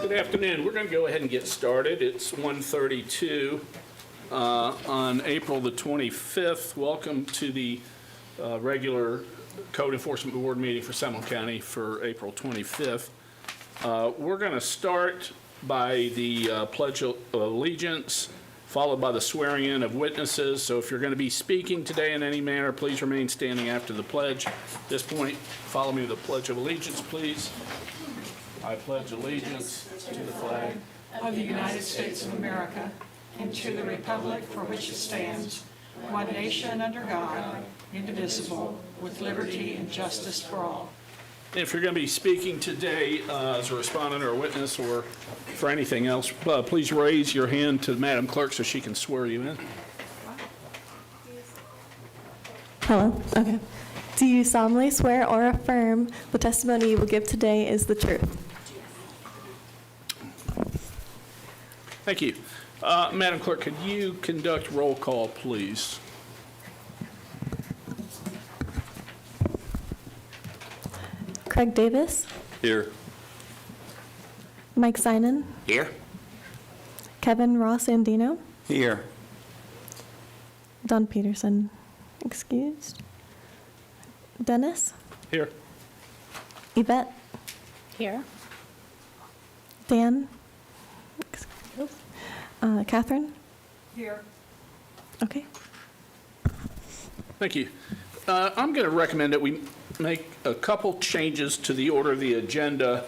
Good afternoon. We're going to go ahead and get started. It's 1:32 on April the 25th. Welcome to the regular Code Enforcement Board meeting for Seminole County for April 25th. We're going to start by the Pledge of Allegiance, followed by the swearing in of witnesses. So if you're going to be speaking today in any manner, please remain standing after the pledge. At this point, follow me to the Pledge of Allegiance, please. I pledge allegiance to the flag of the United States of America and to the republic for which it stands, one nation under God, indivisible, with liberty and justice for all. If you're going to be speaking today as a respondent or a witness or for anything else, please raise your hand to Madam Clerk so she can swear you in. Hello. Okay. Do you solemnly swear or affirm the testimony you will give today is the truth? Thank you. Madam Clerk, could you conduct roll call, please? Craig Davis, Here. Mike Sinan, Here. Kevin Ross Andino, Here. Don Peterson, excused. Dennis, Here. Yvette, Here. Dan, excused. Catherine. Here. Okay. Thank you. I'm going to recommend that we make a couple changes to the order of the agenda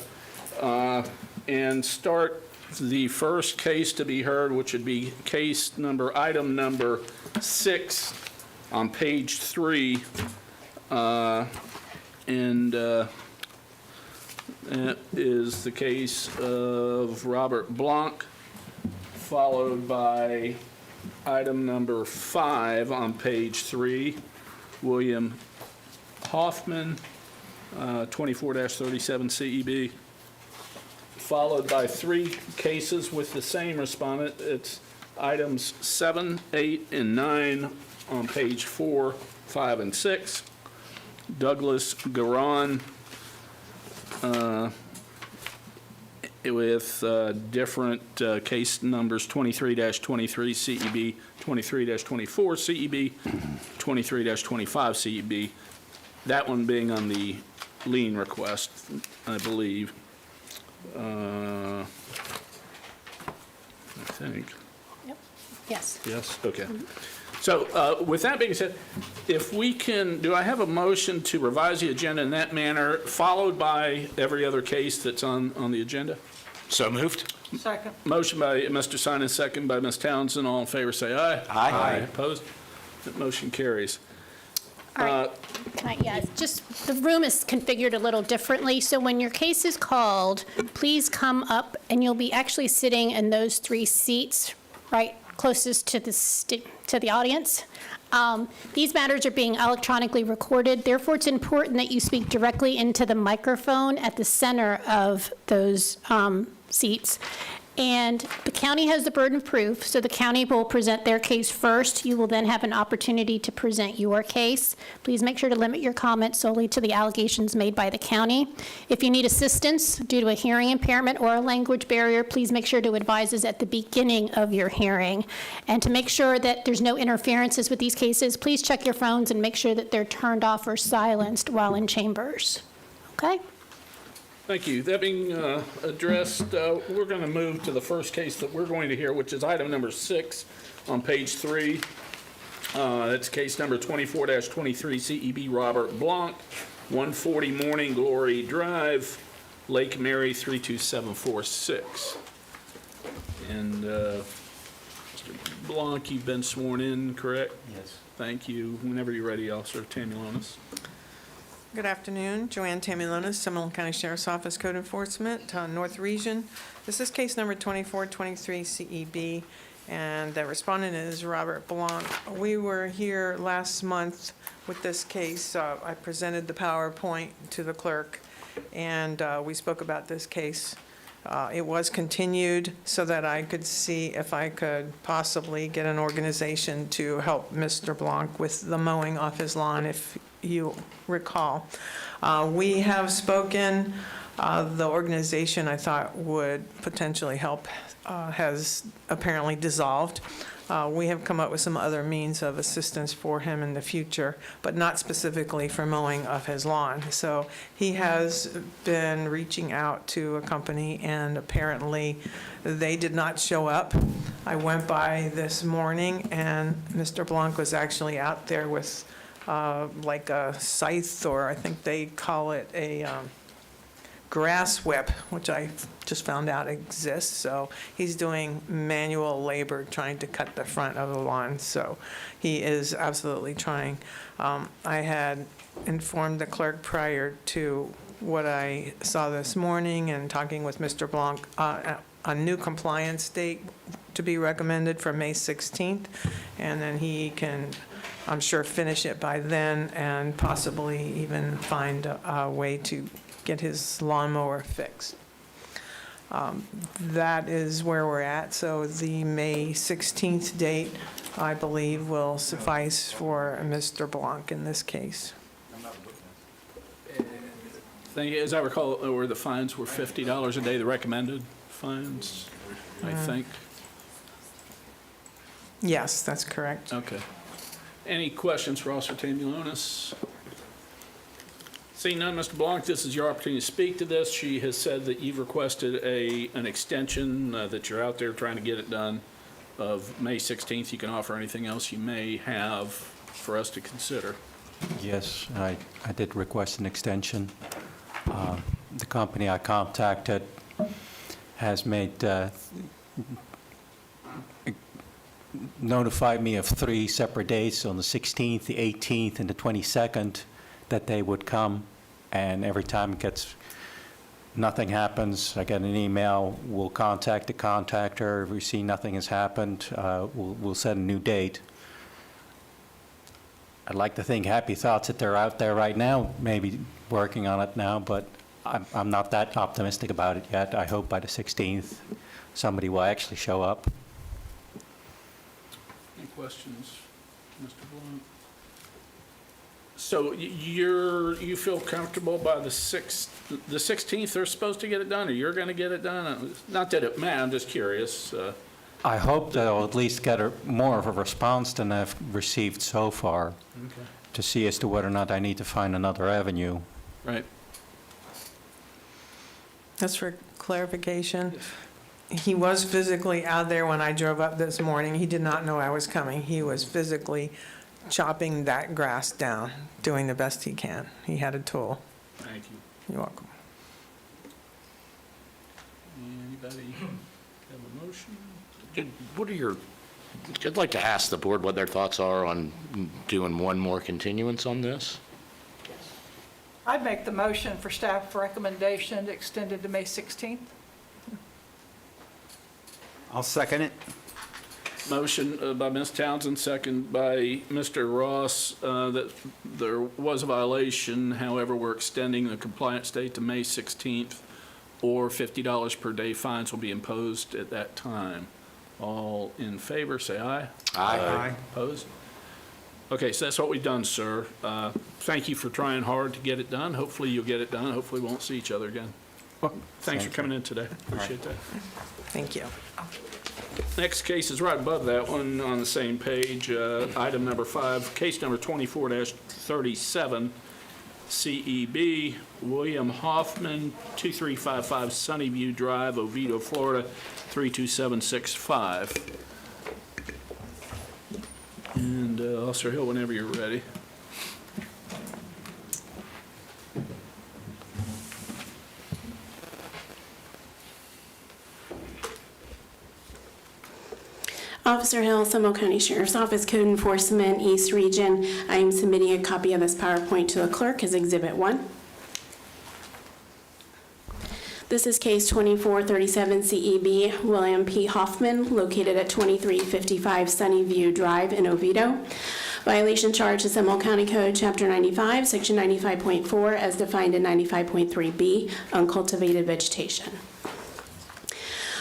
and start the first case to be heard, which would be item number 6 on page 3. And that is the case of Robert Blanc, followed by item number 5 on page 3, William Hoffman, 24-37 CEB, followed by 3 cases with the same respondent. It's items 7, 8, and 9 on page 4, 5, and 6. Douglas Garon with different case numbers 23-23 CEB, 23-24 CEB, 23-25 CEB. That one being on the lien request, I believe. I think. Yep. Yes. Yes, okay. So with that being said, if we can, do I have a motion to revise the agenda in that manner, followed by every other case that's on the agenda? So moved. Second. Motion by Mr. Sinan, second by Ms. Townsend. All in favor, say aye. Aye. Opposed? That motion carries. All right. Yeah, just the room is configured a little differently. So when your case is called, please come up and you'll be actually sitting in those 3 seats right closest to the audience. These matters are being electronically recorded. Therefore, it's important that you speak directly into the microphone at the center of those seats. And the county has the burden of proof, so the county will present their case first. You will then have an opportunity to present your case. Please make sure to limit your comments solely to the allegations made by the county. If you need assistance due to a hearing impairment or a language barrier, please make sure to advise us at the beginning of your hearing. And to make sure that there's no interferences with these cases, please check your phones and make sure that they're turned off or silenced while in chambers. Okay? Thank you. That being addressed, we're going to move to the first case that we're going to hear, which is item number 6 on page 3. That's case number 24-23 CEB Robert Blanc, 140 Morning Glory Drive, Lake Mary 32746. And Mr. Blanc, you've been sworn in, correct? Yes. Thank you. Whenever you're ready, Officer Tamulonis. Good afternoon, Joanne Tamulonis, Seminole County Sheriff's Office Code Enforcement, North Region. This is case number 2423 CEB, and the respondent is Robert Blanc. We were here last month with this case. I presented the PowerPoint to the clerk, and we spoke about this case. It was continued so that I could see if I could possibly get an organization to help Mr. Blanc with the mowing off his lawn, if you recall. We have spoken The organization I thought would potentially help has apparently dissolved. We have come up with some other means of assistance for him in the future, but not specifically for mowing of his lawn. So he has been reaching out to a company, and apparently they did not show up. I went by this morning, and Mr. Blanc was actually out there with like a scythe, or I think they call it a grass whip, which I just found out exists. So he's doing manual labor trying to cut the front of the lawn. So he is absolutely trying. I had informed the clerk prior to what I saw this morning and talking with Mr. Blanc, a new compliance date to be recommended for May 16th. And then he can, I'm sure, finish it by then and possibly even find a way to get his lawnmower fixed. That is where we're at. So the May 16th date, I believe, will suffice for Mr. Blanc in this case. As I recall, where the fines were $50 a day, the recommended fines, I think. Yes, that's correct. Okay. Any questions for Officer Tamulonis? Seeing none, Mr. Blanc, this is your opportunity to speak to this. She has said that you've requested an extension, that you're out there trying to get it done of May 16th. You can offer anything else you may have for us to consider. Yes, I did request an extension. The company I contacted has notified me of 3 separate dates on the 16th, the 18th, and the 22nd that they would come, and every time nothing happens, I get an email, we'll contact the contractor. If we see nothing has happened, we'll set a new date. I'd like to think Happy Thoughts that they're out there right now, maybe working on it now, but I'm not that optimistic about it yet. I hope by the 16th, somebody will actually show up. Any questions, Mr. Blunt? So you feel comfortable by the 16th they're supposed to get it done, or you're going to get it done? Not that it matters, I'm just curious. I hope that I'll at least get more of a response than I've received so far to see as to whether or not I need to find another avenue. Right. That's for clarification. He was physically out there when I drove up this morning. He did not know I was coming. He was physically chopping that grass down, doing the best he can. He had a tool. Thank you. You're welcome. Anybody have a motion? I'd like to ask the board what their thoughts are on doing one more continuance on this. I'd make the motion for staff recommendation extended to May 16th. I'll second it. Motion by Ms. Townsend, second by Mr. Ross, that there was a violation. However, we're extending the compliance date to May 16th, or $50 per day fines will be imposed at that time. All in favor, say aye. Aye. Opposed? Okay, so that's what we've done, sir. Thank you for trying hard to get it done. Hopefully you'll get it done. Hopefully we won't see each other again. Thanks for coming in today. Appreciate that. Thank you. Next case is right above that one on the same page, item number 5, case number 24-37, CEB, William Hoffman, 2355 Sunnyview Drive, Oviedo, Florida, 32765. And Officer Hill, whenever you're ready. Officer Hill, Seminole County Sheriff's Office, Code Enforcement, East Region. I am submitting a copy of this PowerPoint to the clerk as Exhibit 1. This is case 2437 CEB, William P. Hoffman, located at 2355 Sunnyview Drive in Oviedo. Violation charge is Seminole County Code, Chapter 95, Section 95.4, as defined in 95.3B, uncultivated vegetation.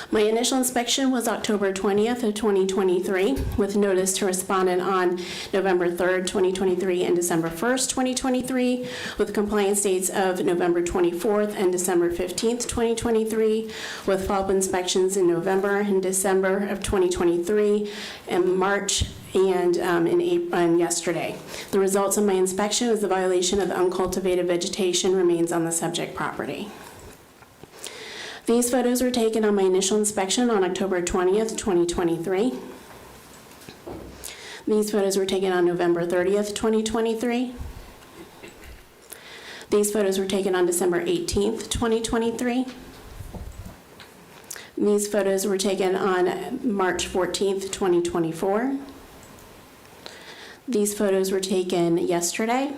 My initial inspection was October 20th of 2023, with notice to respondent on November 3rd, 2023, and December 1st, 2023, with compliance dates of November 24th and December 15th, 2023, with follow-up inspections in November and December of 2023, and March and in April and yesterday. The results of my inspection is the violation of the uncultivated vegetation remains on the subject property. These photos were taken on my initial inspection on October 20th, 2023. These photos were taken on November 30th, 2023. These photos were taken on December 18th, 2023. These photos were taken on March 14th, 2024. These photos were taken yesterday.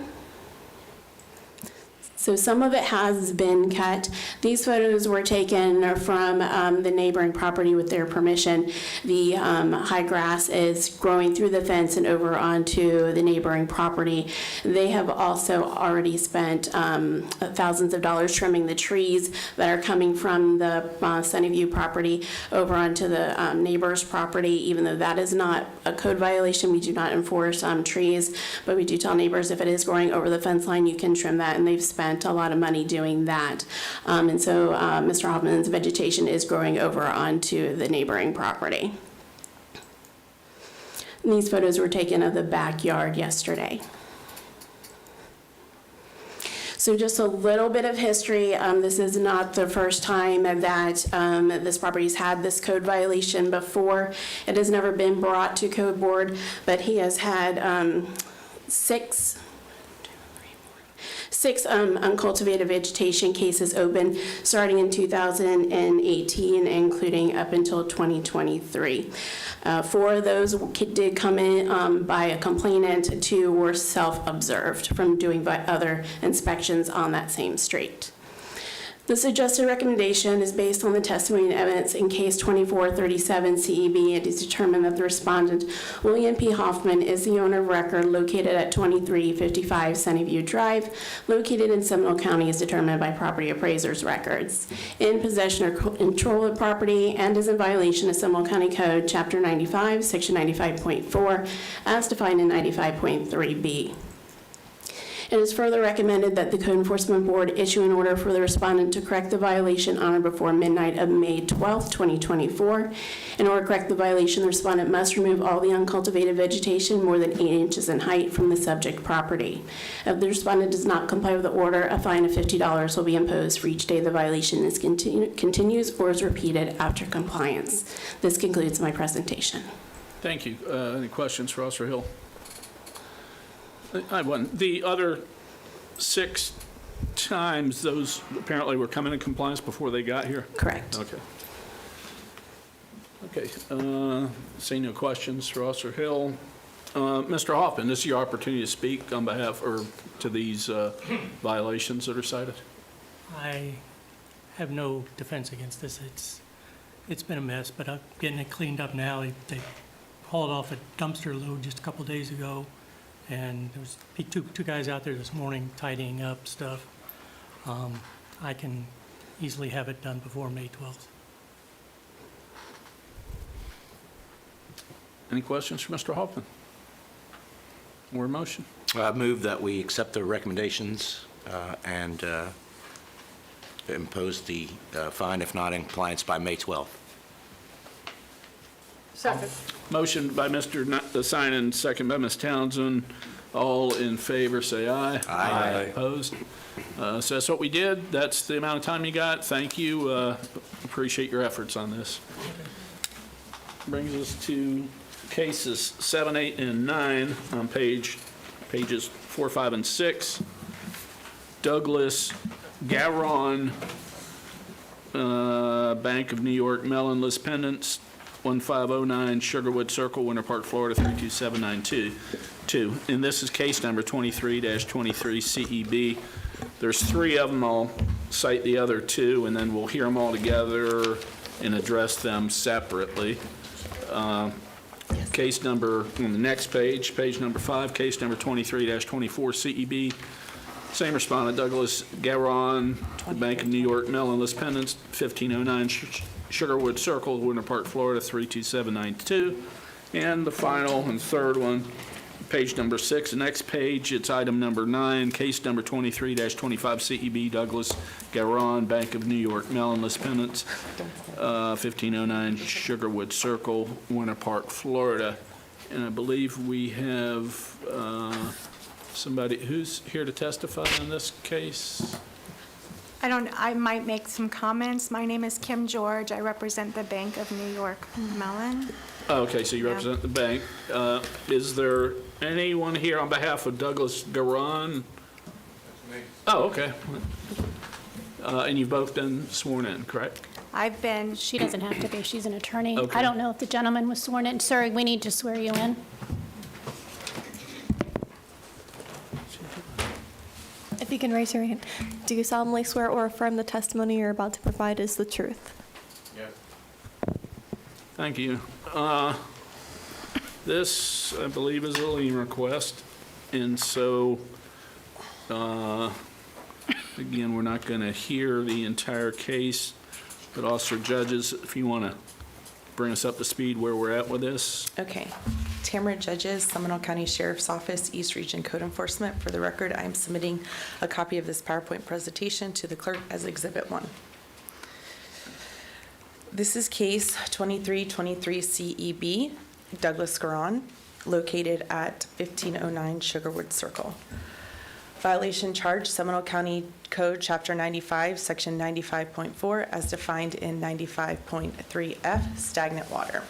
So some of it has been cut. These photos were taken from the neighboring property with their permission. The high grass is growing through the fence and over onto the neighboring property. They have also already spent thousands of dollars trimming the trees that are coming from the Sunnyview property over onto the neighbor's property. Even though that is not a code violation, we do not enforce trees, but we do tell neighbors if it is growing over the fence line, you can trim that, and they've spent a lot of money doing that. And so Mr. Hoffman's vegetation is growing over onto the neighboring property. And these photos were taken of the backyard yesterday. So just a little bit of history. This is not the first time that this property's had this code violation before. It has never been brought to code board, but he has had six uncultivated vegetation cases open starting in 2018, including up until 2023. 4 of those did come in by a complainant, 2 were self-observed from doing other inspections on that same street. The suggested recommendation is based on the testimony and evidence in case 2437 CEB. It is determined that the respondent, William P. Hoffman, is the owner of record located at 2355 Sunnyview Drive, located in Seminole County, as determined by property appraisers' records, in possession or control of property, and is in violation of Seminole County Code, Chapter 95, Section 95.4, as defined in 95.3b. It is further recommended that the Code Enforcement Board issue an order for the respondent to correct the violation on or before midnight of May 12, 2024. In order to correct the violation, the respondent must remove all the uncultivated vegetation more than 8 inches in height from the subject property. If the respondent does not comply with the order, a fine of $50 will be imposed for each day the violation is continues or is repeated after compliance. This concludes my presentation. Thank you. Any questions for Officer Hill? I have one. The other 6 times, those apparently were coming in compliance before they got here? Correct. Okay. Okay. Seeing no questions for Officer Hill. Mr. Hoffman, this is your opportunity to speak on behalf or to these violations that are cited. I have no defense against this. It's been a mess, but I'm getting it cleaned up now. They hauled off a dumpster load just a couple days ago. And there was two guys out there this morning tidying up stuff. I can easily have it done before May 12th. Any questions for Mr. Hoffman? Or a motion? I move that we accept the recommendations and impose the fine if not in compliance by May 12th. Second. Motion by Mr. Simon, second by Ms. Townsend. All in favor, say aye. Aye. Opposed? So that's what we did. That's the amount of time you got. Thank you. Appreciate your efforts on this. Brings us to cases 7, 8, and 9 on pages 4, 5, and 6. Douglas Garon, Bank of New York Mellon List Pendants, 1509 Sugarwood Circle, Winter Park, Florida, 32792. And this is case number 23-23 CEB. There's 3 of them. I'll cite the other 2, and then we'll hear them all together and address them separately. Case number on the next page, page number 5, case number 23-24 CEB. Same respondent, Douglas Garon, the Bank of New York Mellon List Pendants, 1509 Sugarwood Circle, Winter Park, Florida, 32792. And the final and third one, page number 6, the next page, it's item number 9, case number 23-25 CEB, Douglas Garon, Bank of New York Mellon List Pendants, 1509 Sugarwood Circle, Winter Park, Florida. And I believe we have somebody who's here to testify in this case. I might make some comments. My name is Kim George. I represent the Bank of New York Mellon. Oh, okay, so you represent the bank. Is there anyone here on behalf of Douglas Garon? Oh, okay. And you've both been sworn in, correct? I've been, She doesn't have to be, she's an attorney. Okay. I don't know if the gentleman was sworn in. Sir, we need to swear you in. If you can raise your hand. Do you solemnly swear or affirm the testimony you're about to provide is the truth? Thank you. This, I believe, is a lien request, and so, again, we're not going to hear the entire case, but Officer Judges, if you want to bring us up to speed where we're at with this. Okay. Tamara Judges, Seminole County Sheriff's Office, East Region Code Enforcement. For the record, I am submitting a copy of this PowerPoint presentation to the clerk as Exhibit 1. This is case 2323 CEB, Douglas Garon, located at 1509 Sugarwood Circle. Violation charge, Seminole County Code, Chapter 95, Section 95.4, as defined in 95.3F, stagnant water.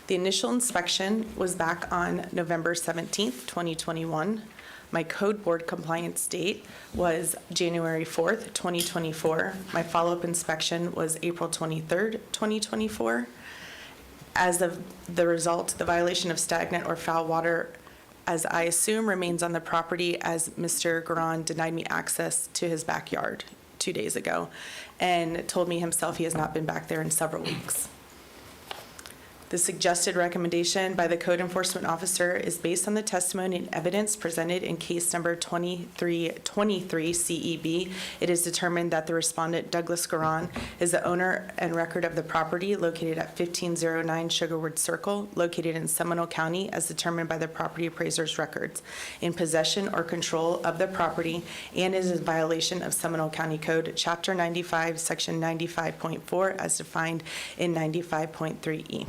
The initial inspection was back on November 17th, 2021. My code board compliance date was January 4th, 2024. My follow-up inspection was April 23rd, 2024. As of the result, the violation of stagnant or foul water, as I assume, remains on the property, as Mr. Garon denied me access to his backyard 2 days ago and told me himself he has not been back there in several weeks. The suggested recommendation by the code enforcement officer is based on the testimony and evidence presented in case number 2323 CEB. It is determined that the respondent, Douglas Garon, is the owner and record of the property located at 1509 Sugarwood Circle, located in Seminole County, as determined by the property appraiser's records, in possession or control of the property, and is in violation of Seminole County Code, Chapter 95, Section 95.4, as defined in 95.3E.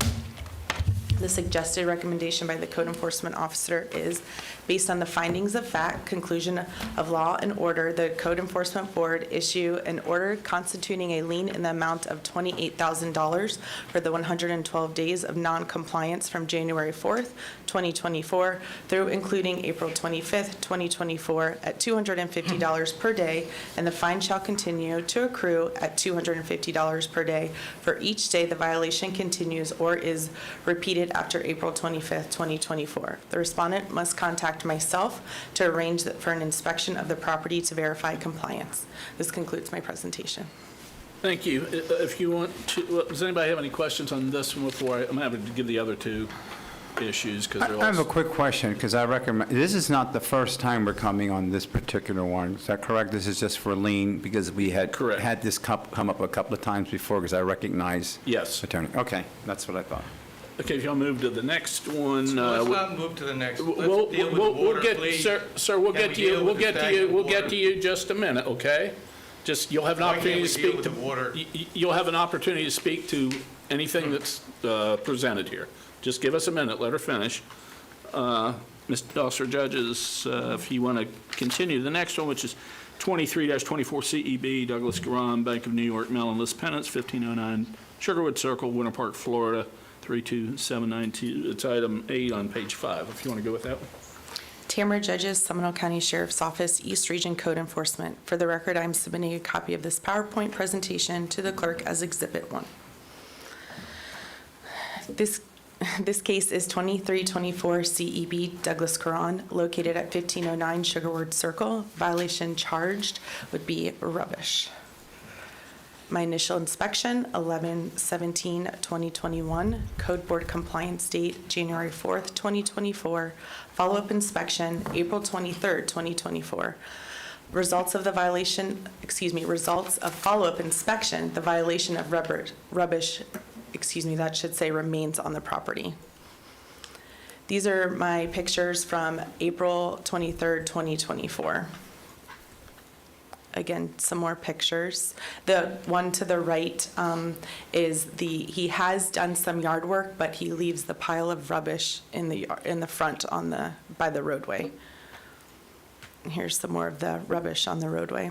The suggested recommendation by the code enforcement officer is based on the findings of fact, conclusion of law, and order. The code enforcement board issue an order constituting a lien in the amount of $28,000 for the 112 days of non-compliance from January 4th, 2024 through including April 25th, 2024 at $250 per day, and the fine shall continue to accrue at $250 per day for each day the violation continues or is repeated after April 25th, 2024. The respondent must contact myself to arrange for an inspection of the property to verify compliance. This concludes my presentation. Thank you. If you want to, does anybody have any questions on this one before I'm happy to give the other two issues, because they're I have a all... quick question, because I recommend, this is not the first time we're coming on this particular one. Is that correct? This is just for lien, because we had Correct. had this come up a couple of times before, because I recognize Yes. attorney. Okay, that's what I thought. Okay, if y'all move to the next one. Let's not move to the next. We'll Let's deal with the water, get, please. sir, we'll Can get we to you, deal we'll with the get to you, stagnant we'll get water? to you just a minute, okay? Just, you'll have an Why can't opportunity we to deal speak with to... the water? You'll have an opportunity to speak to anything that's presented here. Just give us a minute, let her finish. Mr. Officer Judges, if you want to continue the next one, which is 23-24 CEB, Douglas Garon, Bank of New York Mellon List Pendants, 1509 Sugarwood Circle, Winter Park, Florida, 32792. It's item 8 on page 5, if you want to go with that one. Tamara Judges, Seminole County Sheriff's Office, East Region Code Enforcement. For the record, I'm submitting a copy of this PowerPoint presentation to the clerk as Exhibit 1. This case is 2324 CEB, Douglas Garon, located at 1509 Sugarwood Circle. Violation charged would be rubbish. My initial inspection, 11/17/2021. Code Board compliance date, January 4th, 2024. Follow-up inspection, April 23rd, 2024. Results of follow-up inspection, the violation of rubbish, that should say remains on the property. These are my pictures from April 23rd, 2024. Again, some more pictures. The one to the right he has done some yard work, but he leaves the pile of rubbish in the front by the roadway. And here's some more of the rubbish on the roadway.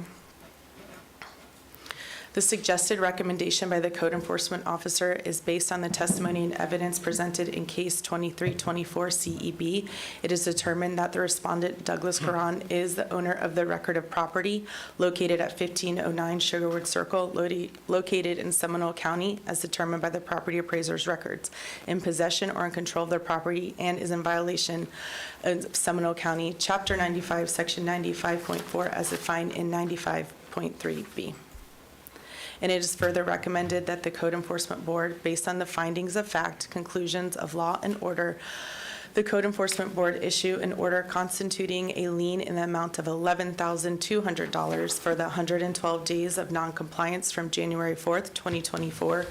The suggested recommendation by the code enforcement officer is based on the testimony and evidence presented in case 2324 CEB. It is determined that the respondent, Douglas Caron, is the owner of the record of property located at 1509 Sugarwood Circle, located in Seminole County, as determined by the property appraiser's records, in possession or in control of their property, and is in violation of Seminole County, Chapter 95, Section 95.4, as defined in 95.3B. And it is further recommended that the Code Enforcement Board, based on the findings of fact, conclusions of law and order, the Code Enforcement Board issue an order constituting a lien in the amount of $11,200 for the 112 days of noncompliance from January 4th, 2024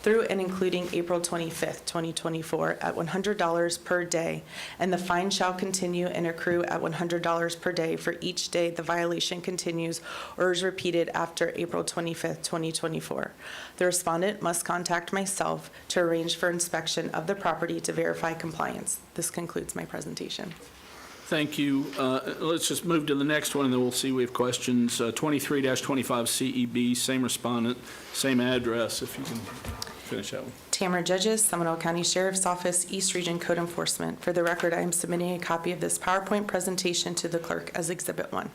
through and including April 25th, 2024 at $100 per day, and the fine shall continue and accrue at $100 per day for each day the violation continues or is repeated after April 25th, 2024. The respondent must contact myself to arrange for inspection of the property to verify compliance. This concludes my presentation. Thank you. Let's just move to the next one, and then we'll see we have questions. 23-25 CEB, same respondent, same address, if you can finish that one. Tamara Judges, Seminole County Sheriff's Office, East Region Code Enforcement. For the record, I am submitting a copy of this PowerPoint presentation to the clerk as Exhibit 1.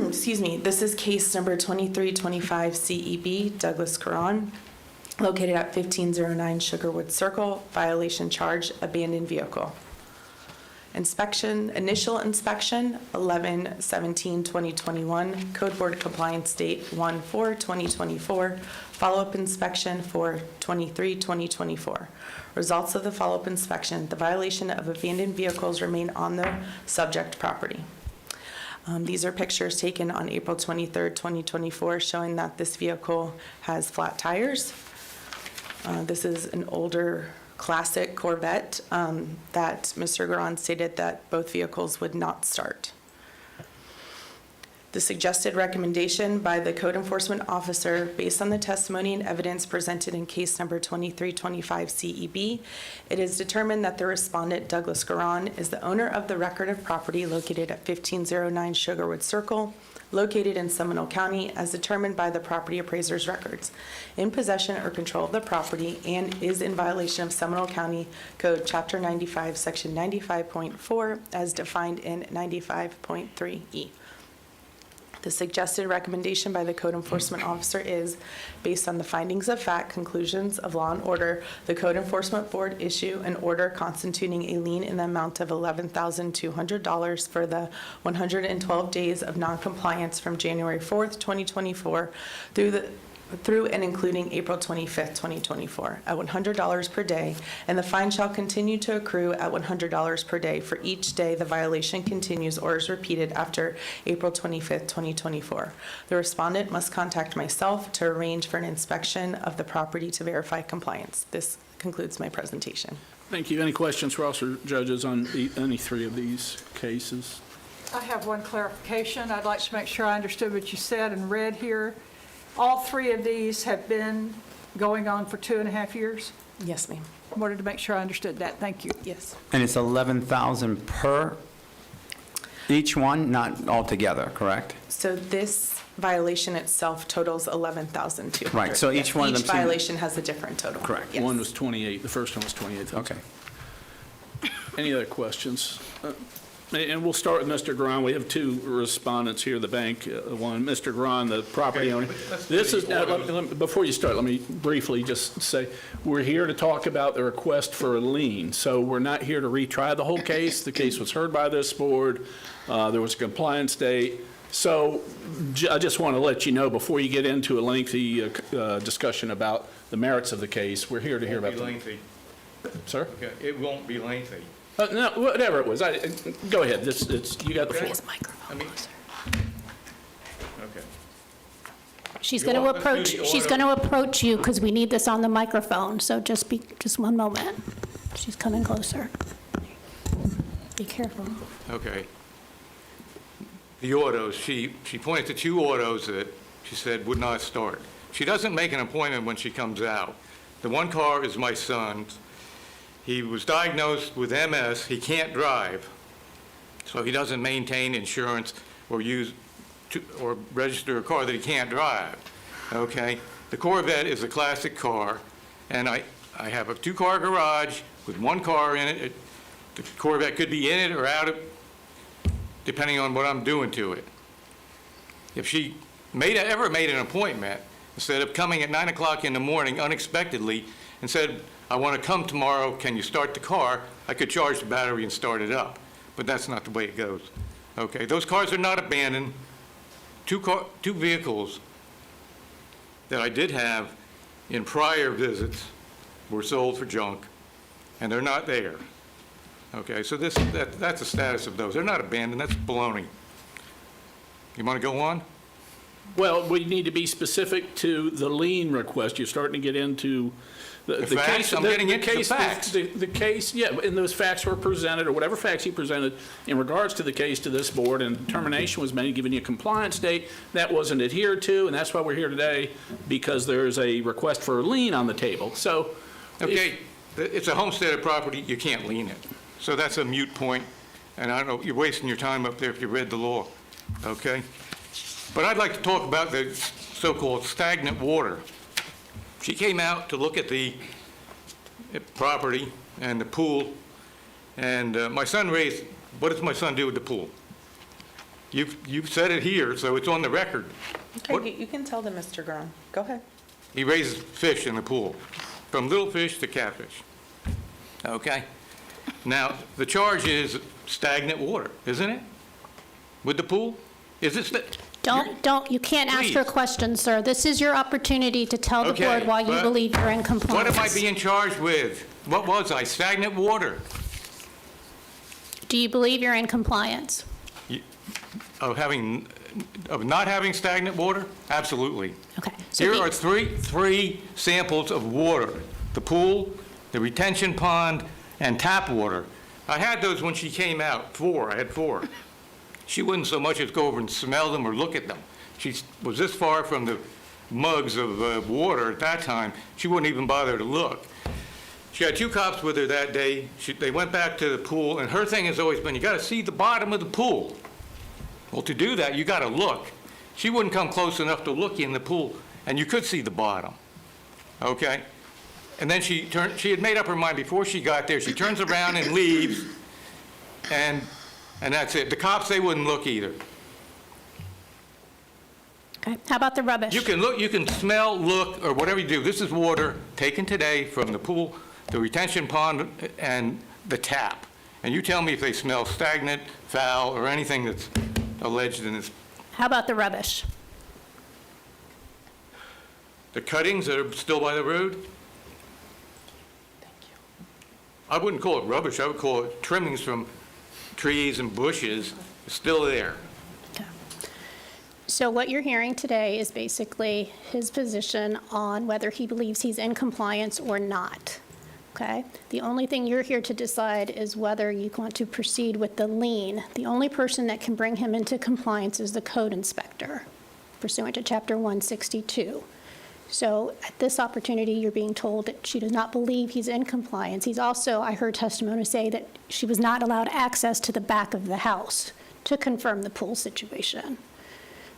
Excuse me. This is case number 2325 CEB, Douglas Caron, located at 1509 Sugarwood Circle. Violation charge, abandoned vehicle. Inspection, initial inspection, 11/17/2021. Code Board compliance date, 1/4/2024. Follow-up inspection for 23/2024. Results of the follow-up inspection, the violation of abandoned vehicles remain on the subject property. These are pictures taken on April 23rd, 2024, showing that this vehicle has flat tires. This is an older classic Corvette that Mr. Caron stated that both vehicles would not start. The suggested recommendation by the Code Enforcement Officer, based on the testimony and evidence presented in case number 2325 CEB, it is determined that the respondent, Douglas Caron, is the owner of the record of property located at 1509 Sugarwood Circle, located in Seminole County, as determined by the property appraiser's records, in possession or control of the property, and is in violation of Seminole County Code Chapter 95, Section 95.4, as defined in 95.3E. The suggested recommendation by the Code Enforcement Officer is, based on the findings of fact, conclusions of law and order, the Code Enforcement Board issue an order constituting a lien in the amount of $11,200 for the 112 days of noncompliance from January 4th, 2024 through and including April 25th, 2024, at $100 per day, and the fine shall continue to accrue at $100 per day for each day the violation continues or is repeated after April 25th, 2024. The respondent must contact myself to arrange for an inspection of the property to verify compliance. This concludes my presentation. Thank you. Any questions for us or judges on any three of these cases? I have one clarification. I'd like to make sure I understood what you said and read here. All three of these have been going on for 2.5 years? Yes, ma'am. Wanted to make sure I understood that. Thank you. Yes. And it's 11,000 per each one, not altogether, correct? So this violation itself totals $11,200. Right, so each one of them Each seem- violation has a different total. Correct. Yes. One was 28, the first one was 28,000. Okay. Any other questions? And we'll start with Mr. Caron. We have two respondents here, the bank one. Mr. Caron, the property owner. This is, before you start, let me briefly just say, we're here to talk about the request for a lien. So we're not here to retry the whole case. The case was heard by this board. There was a compliance date. So I just want to let you know, before you get into a lengthy discussion about the merits of the case, we're here to hear about It won't be the... lengthy. Sir? Okay, it won't be lengthy. No, whatever it was. Go ahead. You got the floor. I mean, okay. She's You going to want- let's do approach, the she's order. going to approach you because we need this on the microphone, so just one moment. She's coming closer. Be careful. Okay. The autos, she pointed to 2 autos that she said would not start. She doesn't make an appointment when she comes out. The one car is my son's. He was diagnosed with MS. He can't drive, so he doesn't maintain insurance or or register a car that he can't drive. Okay? The Corvette is a classic car, and I have a 2-car garage with 1 car in it. The Corvette could be in it or out of, depending on what I'm doing to it. If she ever made an appointment, instead of coming at 9 o'clock in the morning unexpectedly and said, I want to come tomorrow, can you start the car? I could charge the battery and start it up. But that's not the way it goes. Okay, those cars are not abandoned. 2 vehicles that I did have in prior visits were sold for junk, and they're not there. Okay, so that's the status of those. They're not abandoned, that's baloney. You want to go on? Well, we need to be specific to the lien request. You're starting to get into the facts? case. I'm getting into the facts. The case, yeah, and those facts were presented, or whatever facts he presented in regards to the case to this board, and determination was made, giving you a compliance date. That wasn't adhered to, and that's why we're here today, because there's a request for a lien on the table. So, Okay, it's a homesteaded property, you can't lien it. So that's a moot point, and I don't know, you're wasting your time up there if you read the law, okay? But I'd like to talk about the so-called stagnant water. She came out to look at the property and the pool, and my son raised, what does my son do with the pool? You've said it here, so it's on the record. Okay, you can tell them, Mr. Gron. Go ahead. He raises fish in the pool, from little fish to catfish. Okay? Now, the charge is stagnant water, isn't it? With the pool? Is it? You can't ask her Please. questions, sir. This is your opportunity to tell the Okay, board why you but believe you're in What compliance. am I being charged with? What was I? Stagnant water? Do you believe you're in compliance? Of not having stagnant water? Absolutely. Okay. so Here the- are three samples of water: the pool, the retention pond, and tap water. I had those when she came out. I had 4. She wouldn't so much as go over and smell them or look at them. She was this far from the mugs of water at that time, she wouldn't even bother to look. She had 2 cops with her that day. They went back to the pool, and her thing has always been, you got to see the bottom of the pool. Well, to do that, you got to look. She wouldn't come close enough to look in the pool, and you could see the bottom, okay? And then she had made up her mind before she got there. She turns around and leaves, and that's it. The cops, they wouldn't look either. Okay. How about the rubbish? You can look, you can smell, look, or whatever you do. This is water taken today from the pool, the retention pond, and the tap. And you tell me if they smell stagnant, foul, or anything that's alleged in this. How about the rubbish? The cuttings that are still by the road? I wouldn't call it rubbish. I would call it trimmings from trees and bushes. It's still there. So what you're hearing today is basically his position on whether he believes he's in compliance or not, okay? The only thing you're here to decide is whether you want to proceed with the lien. The only person that can bring him into compliance is the code inspector pursuant to Chapter 162. So at this opportunity, you're being told that she does not believe he's in compliance. He's also, I heard testimony say that she was not allowed access to the back of the house to confirm the pool situation.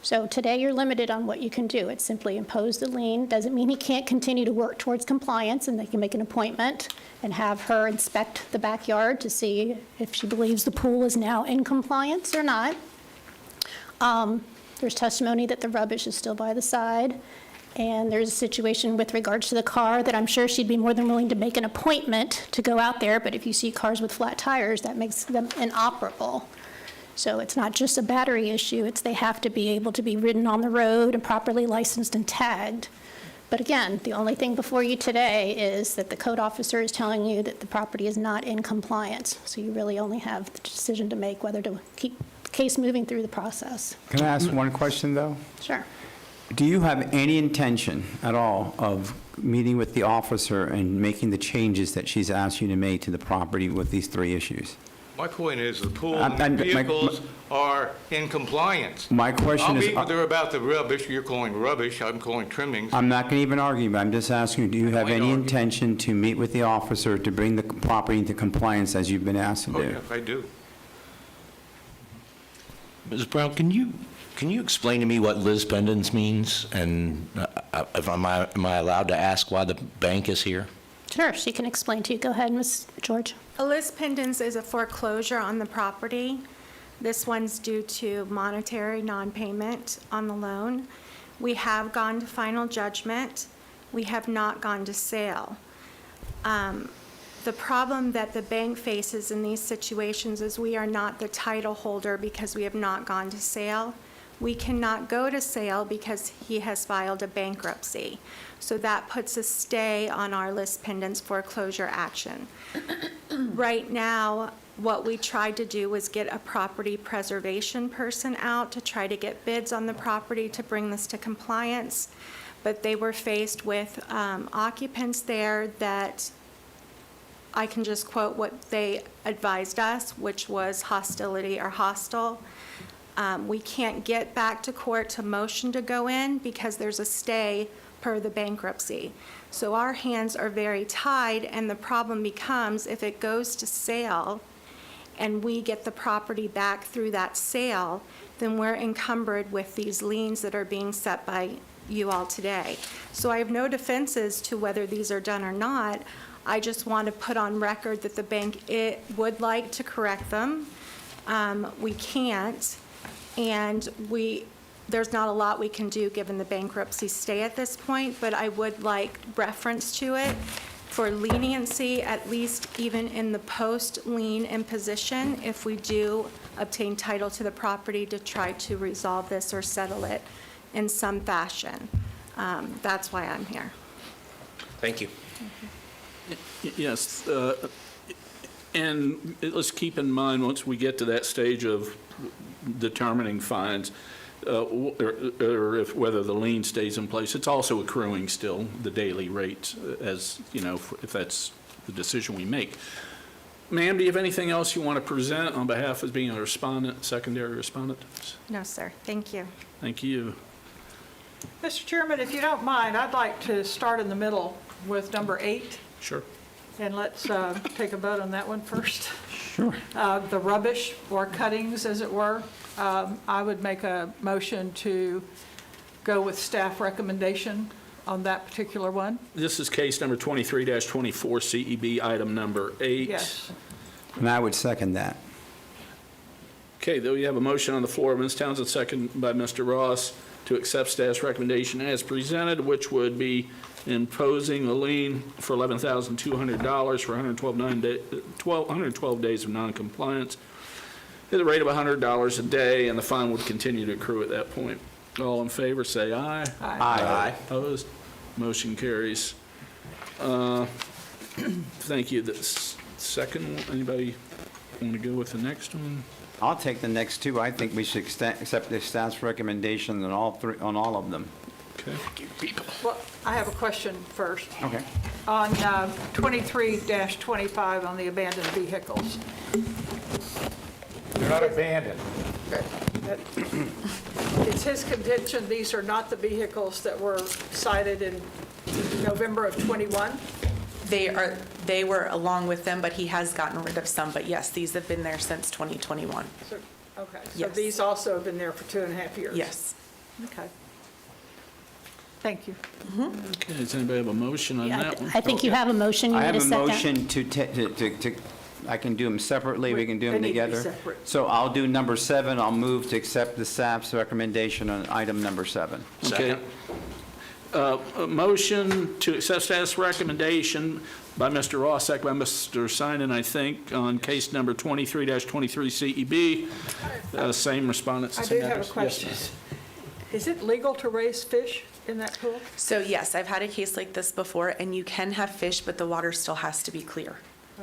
So today, you're limited on what you can do. It's simply impose the lien. Doesn't mean he can't continue to work towards compliance, and they can make an appointment and have her inspect the backyard to see if she believes the pool is now in compliance or not. There's testimony that the rubbish is still by the side, and there's a situation with regards to the car that I'm sure she'd be more than willing to make an appointment to go out there, but if you see cars with flat tires, that makes them inoperable. So it's not just a battery issue, it's they have to be able to be ridden on the road and properly licensed and tagged. But again, the only thing before you today is that the code officer is telling you that the property is not in compliance. So you really only have the decision to make whether to keep the case moving through the process. Can I ask one question, though? Sure. Do you have any intention at all of meeting with the officer and making the changes that she's asked you to make to the property with these 3 issues? My point is, the pool I'm- and the my- vehicles are in compliance. My question I'll is, meet with her about the rubbish, you're calling rubbish, I'm calling trimmings. I'm not going to even argue, but I'm just asking you, do you have Why any argue? intention to meet with the officer to bring the property into compliance as you've been asked to Oh, do? yes, I do. Ms. Brown, can you explain to me what Liz Pendens means? And am I allowed to ask why the bank is here? Sure, she can explain to you. Go ahead, Ms. George. A lis pendens is a foreclosure on the property. This one's due to monetary non-payment on the loan. We have gone to final judgment. We have not gone to sale. The problem that the bank faces in these situations is we are not the title holder because we have not gone to sale. We cannot go to sale because he has filed a bankruptcy. So that puts a stay on our lis pendens foreclosure action. Right now, what we tried to do was get a property preservation person out to try to get bids on the property to bring this to compliance. But they were faced with occupants there that I can just quote what they advised us, which was hostility or hostile. We can't get back to court to motion to go in because there's a stay per the bankruptcy. So our hands are very tied, and the problem becomes if it goes to sale and we get the property back through that sale, then we're encumbered with these liens that are being set by you all today. So I have no defenses to whether these are done or not. I just want to put on record that the bank would like to correct them. We can't, and there's not a lot we can do given the bankruptcy stay at this point, but I would like reference to it for leniency, at least even in the post-lien imposition, if we do obtain title to the property to try to resolve this or settle it in some fashion. That's why I'm here. Thank you. Yes, and let's keep in mind, once we get to that stage of determining fines, or if whether the lien stays in place, it's also accruing still the daily rate, as, you know, if that's the decision we make. Ma'am, do you have anything else you want to present on behalf of being a respondent, secondary respondent? No, sir. Thank you. Thank you. Mr. Chairman, if you don't mind, I'd like to start in the middle with number 8, Sure. and let's take a vote on that one first. Sure. The rubbish or cuttings, as it were. I would make a motion to go with staff recommendation on that particular one. This is case number 23-24, CEB, item number 8. Yes. And I would second that. Okay, though you have a motion on the floor, Ms. Townsend, second by Mr. Ross, to accept staff's recommendation as presented, which would be imposing a lien for $11,200 for 112 days of noncompliance at the rate of $100 a day, and the fine would continue to accrue at that point. All in favor, say aye. Aye. Opposed? Motion carries. Thank you. The second one, anybody want to go with the next one? I'll take the next 2. I think we should accept the staff's recommendation on all of them. Okay. Well, I have a question first. Okay. On 23-25 on the abandoned vehicles. They're not abandoned. It's his contention these are not the vehicles that were cited in November of '21? They were along with them, but he has gotten rid of some. But yes, these have been there since 2021. Okay, so Yes. these also have been there for 2.5 years? Yes. Okay. Thank you. Okay, does anybody have a motion on that one? I think you have a motion. You I need have a a second. motion to, I can do them separately, we can do They them need to be together. separate. So I'll do number 7, I'll move to accept the staff's recommendation on item number 7. Okay. A motion to accept status recommendation by Mr. Ross, second by Mr. Simon, I think, on case number 23-23 CEB. Same respondents. I same do have a address. question. Yes. Is it legal to raise fish in that pool? So yes, I've had a case like this before, and you can have fish, but the water still has to be clear.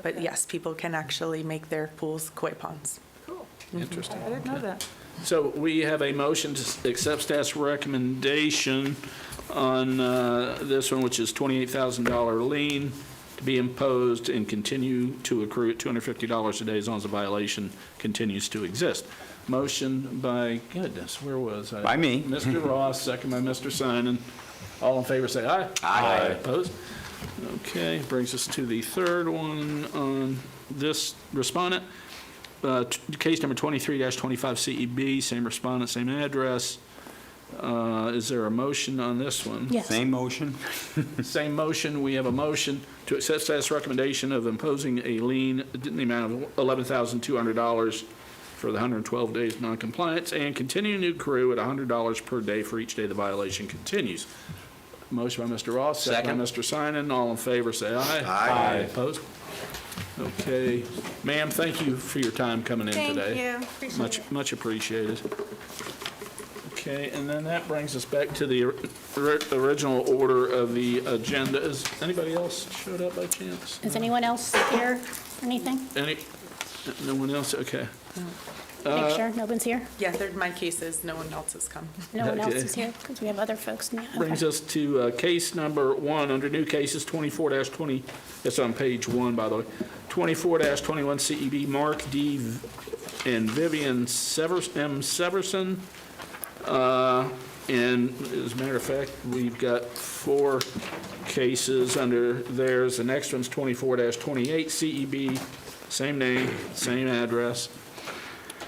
But Okay. yes, people can actually make their pools koi ponds. Cool. Interesting. I didn't know that. So we have a motion to accept staff's recommendation on this one, which is $28,000 lien to be imposed and continue to accrue at $250 a day as long as the violation continues to exist. Motion by, goodness, where was I? By me. Mr. Ross, second by Mr. Simon. All in favor, say aye. Aye. Opposed? Okay, brings us to the third one on this respondent. Case number 23-25 CEB, same respondent, same address. Is there a motion on this one? Yes. Same motion? Same motion. We have a motion to accept status recommendation of imposing a lien in the amount of $11,200 for the 112 days noncompliance and continuing to accrue at $100 per day for each day the violation continues. Motion by Mr. Ross, second by Mr. Simon. All in favor, say aye. Aye. Opposed? Okay. Ma'am, thank you for your time coming in today. Thank you. Much appreciated. Okay, and then that brings us back to the original order of the agenda. Is anybody else showed up by chance? Is anyone else here for anything? No one else? Okay. Make sure no one's here? Yeah, they're my cases, no one else has come. No one else Okay. is here because we have other folks. Yeah, Brings okay. us to case number 1 under new cases 24-20. It's on page 1, by the way. 24-21 CEB Mark D. and Vivian Severson. And as a matter of fact, we've got 4 cases under theirs. The next one's 24-28 CEB, same name, same address.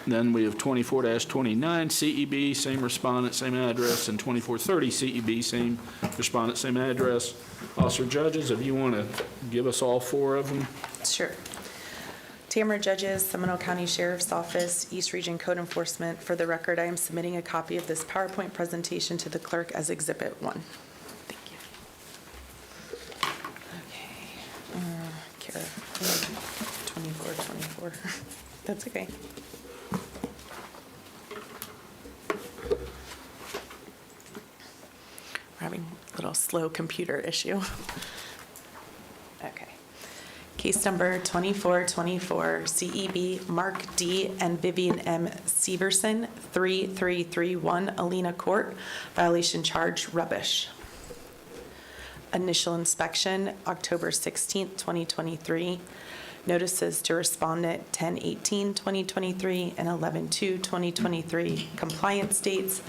Then we have 24-29 CEB, same respondent, same address, and 24-30 CEB, same respondent, same address. Officer Judges, if you want to give us all 4 of them. Sure. Tamara Judges, Seminole County Sheriff's Office, East Region Code Enforcement. For the record, I am submitting a copy of this PowerPoint presentation to the clerk as Exhibit 1. Thank you. Okay. Kara, 24. That's okay. We're having a little slow computer issue. Okay. Case number 2424, CEB, Mark D. and Vivian M. Severson, 3331 Alena Court, violation charge rubbish. Initial inspection, October 16th, 2023. Notices to respondent 10/18/2023 and 11/2/2023. Compliance dates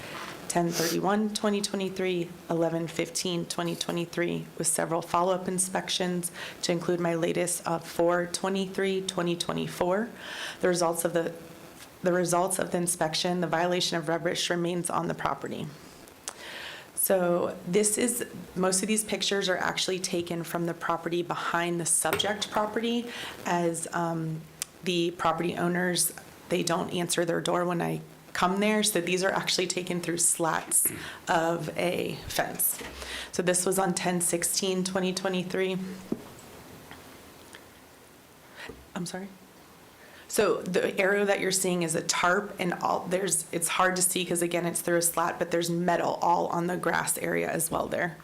10/31/2023, 11/15/2023, with several follow-up inspections to include my latest of 4/23/2024. The results of the inspection, the violation of rubbish remains on the property. So most of these pictures are actually taken from the property behind the subject property, as the property owners, they don't answer their door when I come there, so these are actually taken through slats of a fence. So this was on 10/16/2023. I'm sorry? So the arrow that you're seeing is a tarp, and it's hard to see because again, it's through a slat, but there's metal all on the grass area as well there.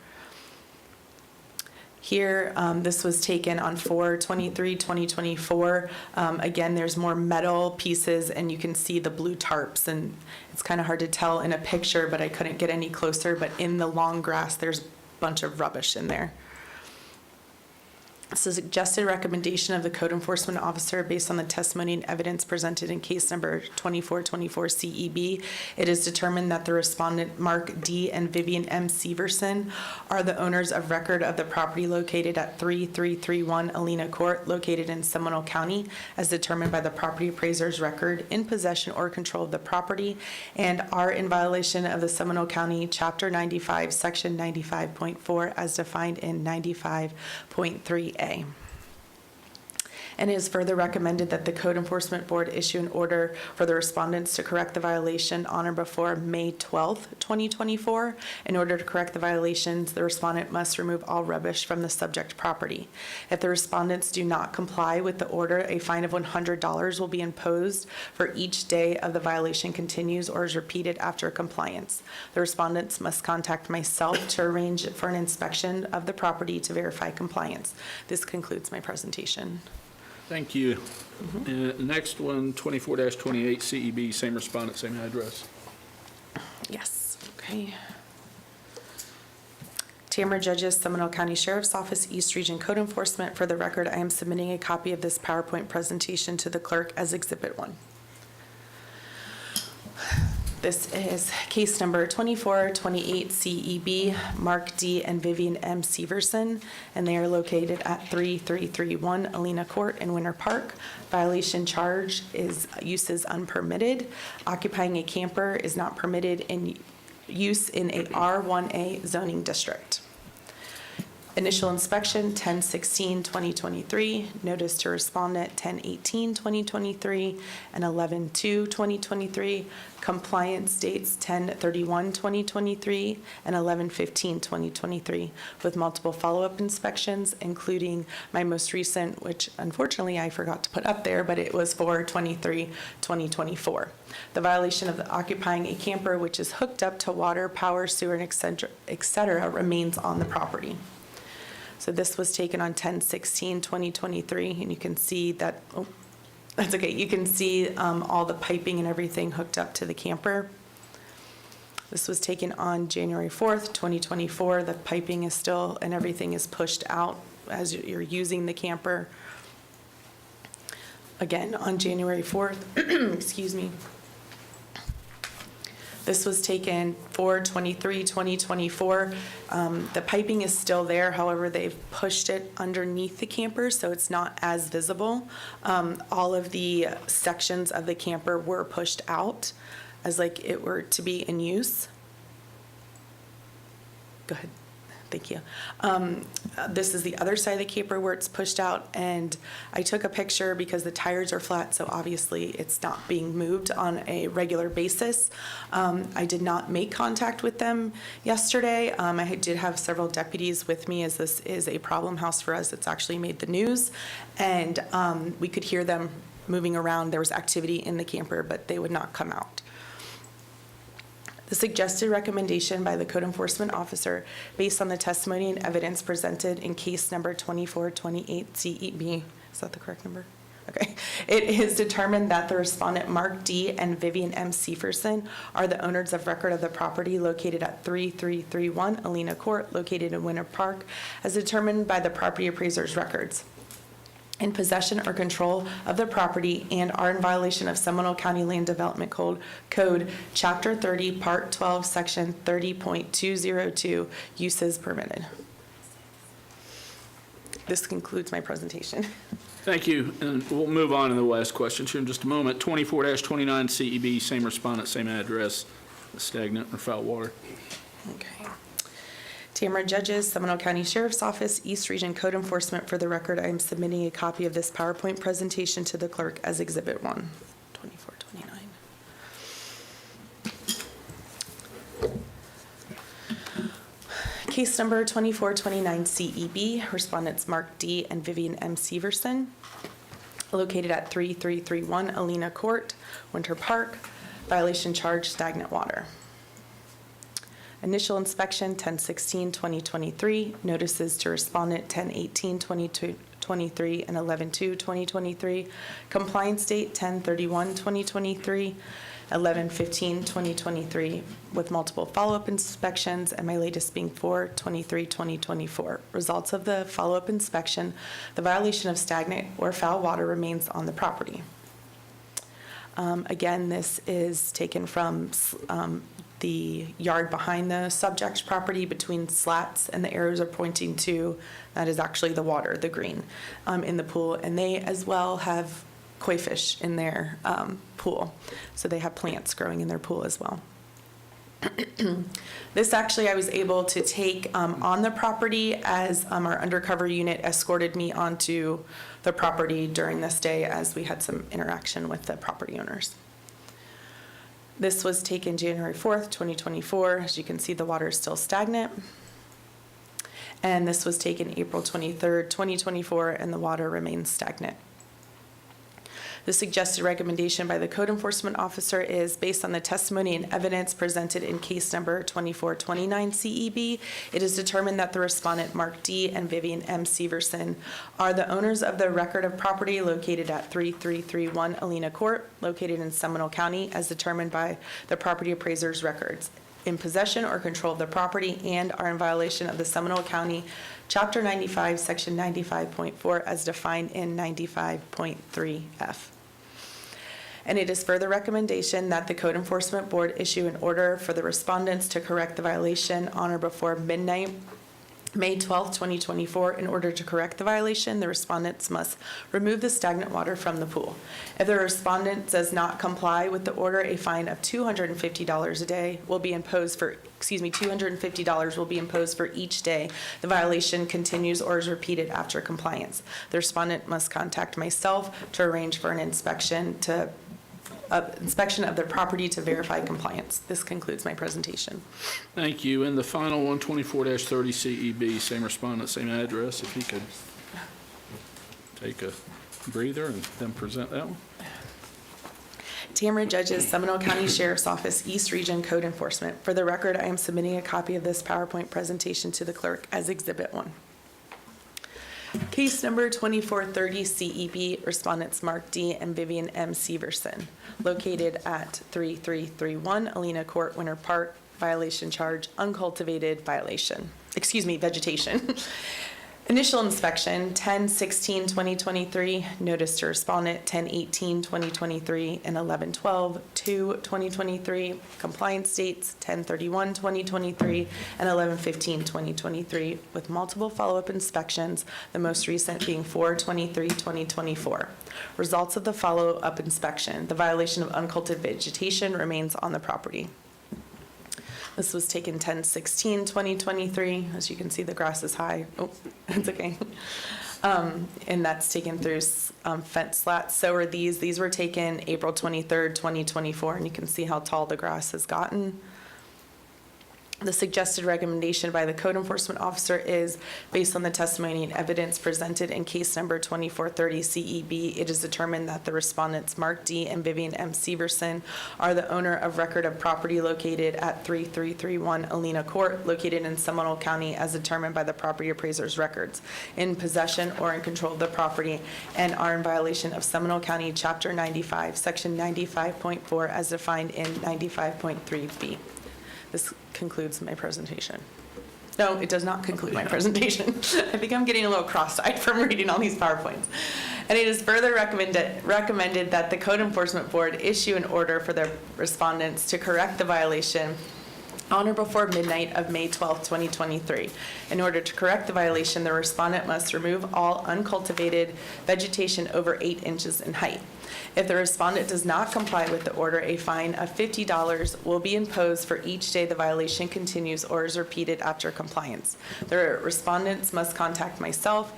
Here, this was taken on 4/23/2024. Again, there's more metal pieces, and you can see the blue tarps, and it's kind of hard to tell in a picture, but I couldn't get any closer, but in the long grass, there's a bunch of rubbish in there. It's a suggested recommendation of the code enforcement officer based on the testimony and evidence presented in case number 2424 CEB. It is determined that the respondent Mark D. and Vivian M. Severson are the owners of record of the property located at 3331 Alena Court, located in Seminole County, as determined by the property appraiser's record, in possession or control of the property, and are in violation of the Seminole County Chapter 95, Section 95.4, as defined in 95.3A. And it is further recommended that the Code Enforcement Board issue an order for the respondents to correct the violation on or before May 12th, 2024. In order to correct the violations, the respondent must remove all rubbish from the subject property. If the respondents do not comply with the order, a fine of $100 will be imposed for each day of the violation continues or is repeated after compliance. The respondents must contact myself to arrange for an inspection of the property to verify compliance. This concludes my presentation. Thank you. Next one, 24-28 CEB, same respondent, same address. Yes, okay. Tamara Judges, Seminole County Sheriff's Office, East Region Code Enforcement. For the record, I am submitting a copy of this PowerPoint presentation to the clerk as Exhibit 1. This is case number 2428 CEB, Mark D. and Vivian M. Severson, and they are located at 3331 Alena Court in Winter Park. Violation charge is uses unpermitted. Occupying a camper is not permitted in use in a R1A zoning district. Initial inspection, 10/16/2023. Notice to respondent, 10/18/2023 and 11/2/2023. Compliance dates, 10/31/2023 and 11/15/2023, with multiple follow-up inspections, including my most recent, which unfortunately I forgot to put up there, but it was for 23/2024. The violation of the occupying a camper which is hooked up to water, power, sewer, and et cetera, remains on the property. So this was taken on 10/16/2023, and you can see that, oh, that's okay. You can see all the piping and everything hooked up to the camper. This was taken on January 4th, 2024. The piping is still, and everything is pushed out as you're using the camper. Again, on January 4th, excuse me. This was taken 4/23/2024. The piping is still there, however, they've pushed it underneath the camper, so it's not as visible. All of the sections of the camper were pushed out as like it were to be in use. Go ahead. Thank you. This is the other side of the camper where it's pushed out, and I took a picture because the tires are flat, so obviously it's not being moved on a regular basis. I did not make contact with them yesterday. I did have several deputies with me, as this is a problem house for us. It's actually made the news, and we could hear them moving around. There was activity in the camper, but they would not come out. The suggested recommendation by the Code Enforcement Officer, based on the testimony and evidence presented in case number 2428 CEB, is that the correct number? Okay. It is determined that the respondent Mark D. and Vivian M. Severson are the owners of record of the property located at 3331 Alena Court, located in Winter Park, as determined by the property appraiser's records, in possession or control of the property, and are in violation of Seminole County Land Development Code, Chapter 30, Part 12, Section 30.202, uses permitted. This concludes my presentation. Thank you, and we'll move on to the last questions here in just a moment. 24-29 CEB, same respondent, same address, stagnant or foul water. Okay. Tamara Judges, Seminole County Sheriff's Office, East Region Code Enforcement. For the record, I am submitting a copy of this PowerPoint presentation to the clerk as Exhibit 1, 2429. Case number 2429 CEB, respondents Mark D. and Vivian M. Severson, located at 3331 Alena Court, Winter Park. Violation charge, stagnant water. Initial inspection, 10/16/2023. Notices to respondent, 10/18/2023 and 11/2/2023. Compliance date, 10/31/2023, 11/15/2023, with multiple follow-up inspections, and my latest being 4/23/2024. Results of the follow-up inspection, the violation of stagnant or foul water remains on the property. Again, this is taken from the yard behind the subject property between slats, and the arrows are pointing to, that is actually the water, the green, in the pool. And they as well have koi fish in their pool. So they have plants growing in their pool as well. This actually I was able to take on the property as our undercover unit escorted me onto the property during this day as we had some interaction with the property owners. This was taken January 4th, 2024. As you can see, the water is still stagnant. And this was taken April 23rd, 2024, and the water remains stagnant. The suggested recommendation by the code enforcement officer is based on the testimony and evidence presented in case number 2429 CEB. It is determined that the respondent Mark D. and Vivian M. Severson are the owners of the record of property located at 3331 Alena Court, located in Seminole County, as determined by the property appraiser's records, in possession or control of the property, and are in violation of the Seminole County Chapter 95, Section 95.4, as defined in 95.3F. And it is further recommendation that the Code Enforcement Board issue an order for the respondents to correct the violation on or before midnight, May 12, 2024. In order to correct the violation, the respondents must remove the stagnant water from the pool. If the respondent does not comply with the order, a fine of $250 a day will be imposed for, $250 will be imposed for each day the violation continues or is repeated after compliance. The respondent must contact myself to arrange for an inspection of their property to verify compliance. This concludes my presentation. Thank you. And the final one, 24-30 CEB, same respondent, same address. If you could take a breather and then present that one. Tamara Judges, Seminole County Sheriff's Office, East Region Code Enforcement. For the record, I am submitting a copy of this PowerPoint presentation to the clerk as Exhibit 1. Case number 2430 CEB, respondents Mark D. and Vivian M. Severson, located at 3331 Alena Court, Winter Park. Violation charge, uncultivated vegetation. Initial inspection, 10/16/2023. Notice to respondent, 10/18/2023 and 11/12/2023. Compliance dates, 10/31/2023 and 11/15/2023, with multiple follow-up inspections, the most recent being 4/23/2024. Results of the follow-up inspection, the violation of uncultivated vegetation remains on the property. This was taken 10/16/2023. As you can see, the grass is high. Oh, it's okay. And that's taken through fence slats. So are these. These were taken April 23rd, 2024, and you can see how tall the grass has gotten. The suggested recommendation by the code enforcement officer is based on the testimony and evidence presented in case number 2430 CEB. It is determined that the respondents Mark D. and Vivian M. Severson are the owner of record of property located at 3331 Alena Court, located in Seminole County, as determined by the property appraiser's records, in possession or in control of the property, and are in violation of Seminole County Chapter 95, Section 95.4, as defined in 95.3B. This concludes my presentation. No, it does not conclude my presentation. I think I'm getting a little cross-eyed from reading all these PowerPoints. And it is further recommended that the Code Enforcement Board issue an order for the respondents to correct the violation on or before midnight of May 12, 2023. In order to correct the violation, the respondent must remove all uncultivated vegetation over 8 inches in height. If the respondent does not comply with the order, a fine of $50 will be imposed for each day the violation continues or is repeated after compliance. The respondents must contact myself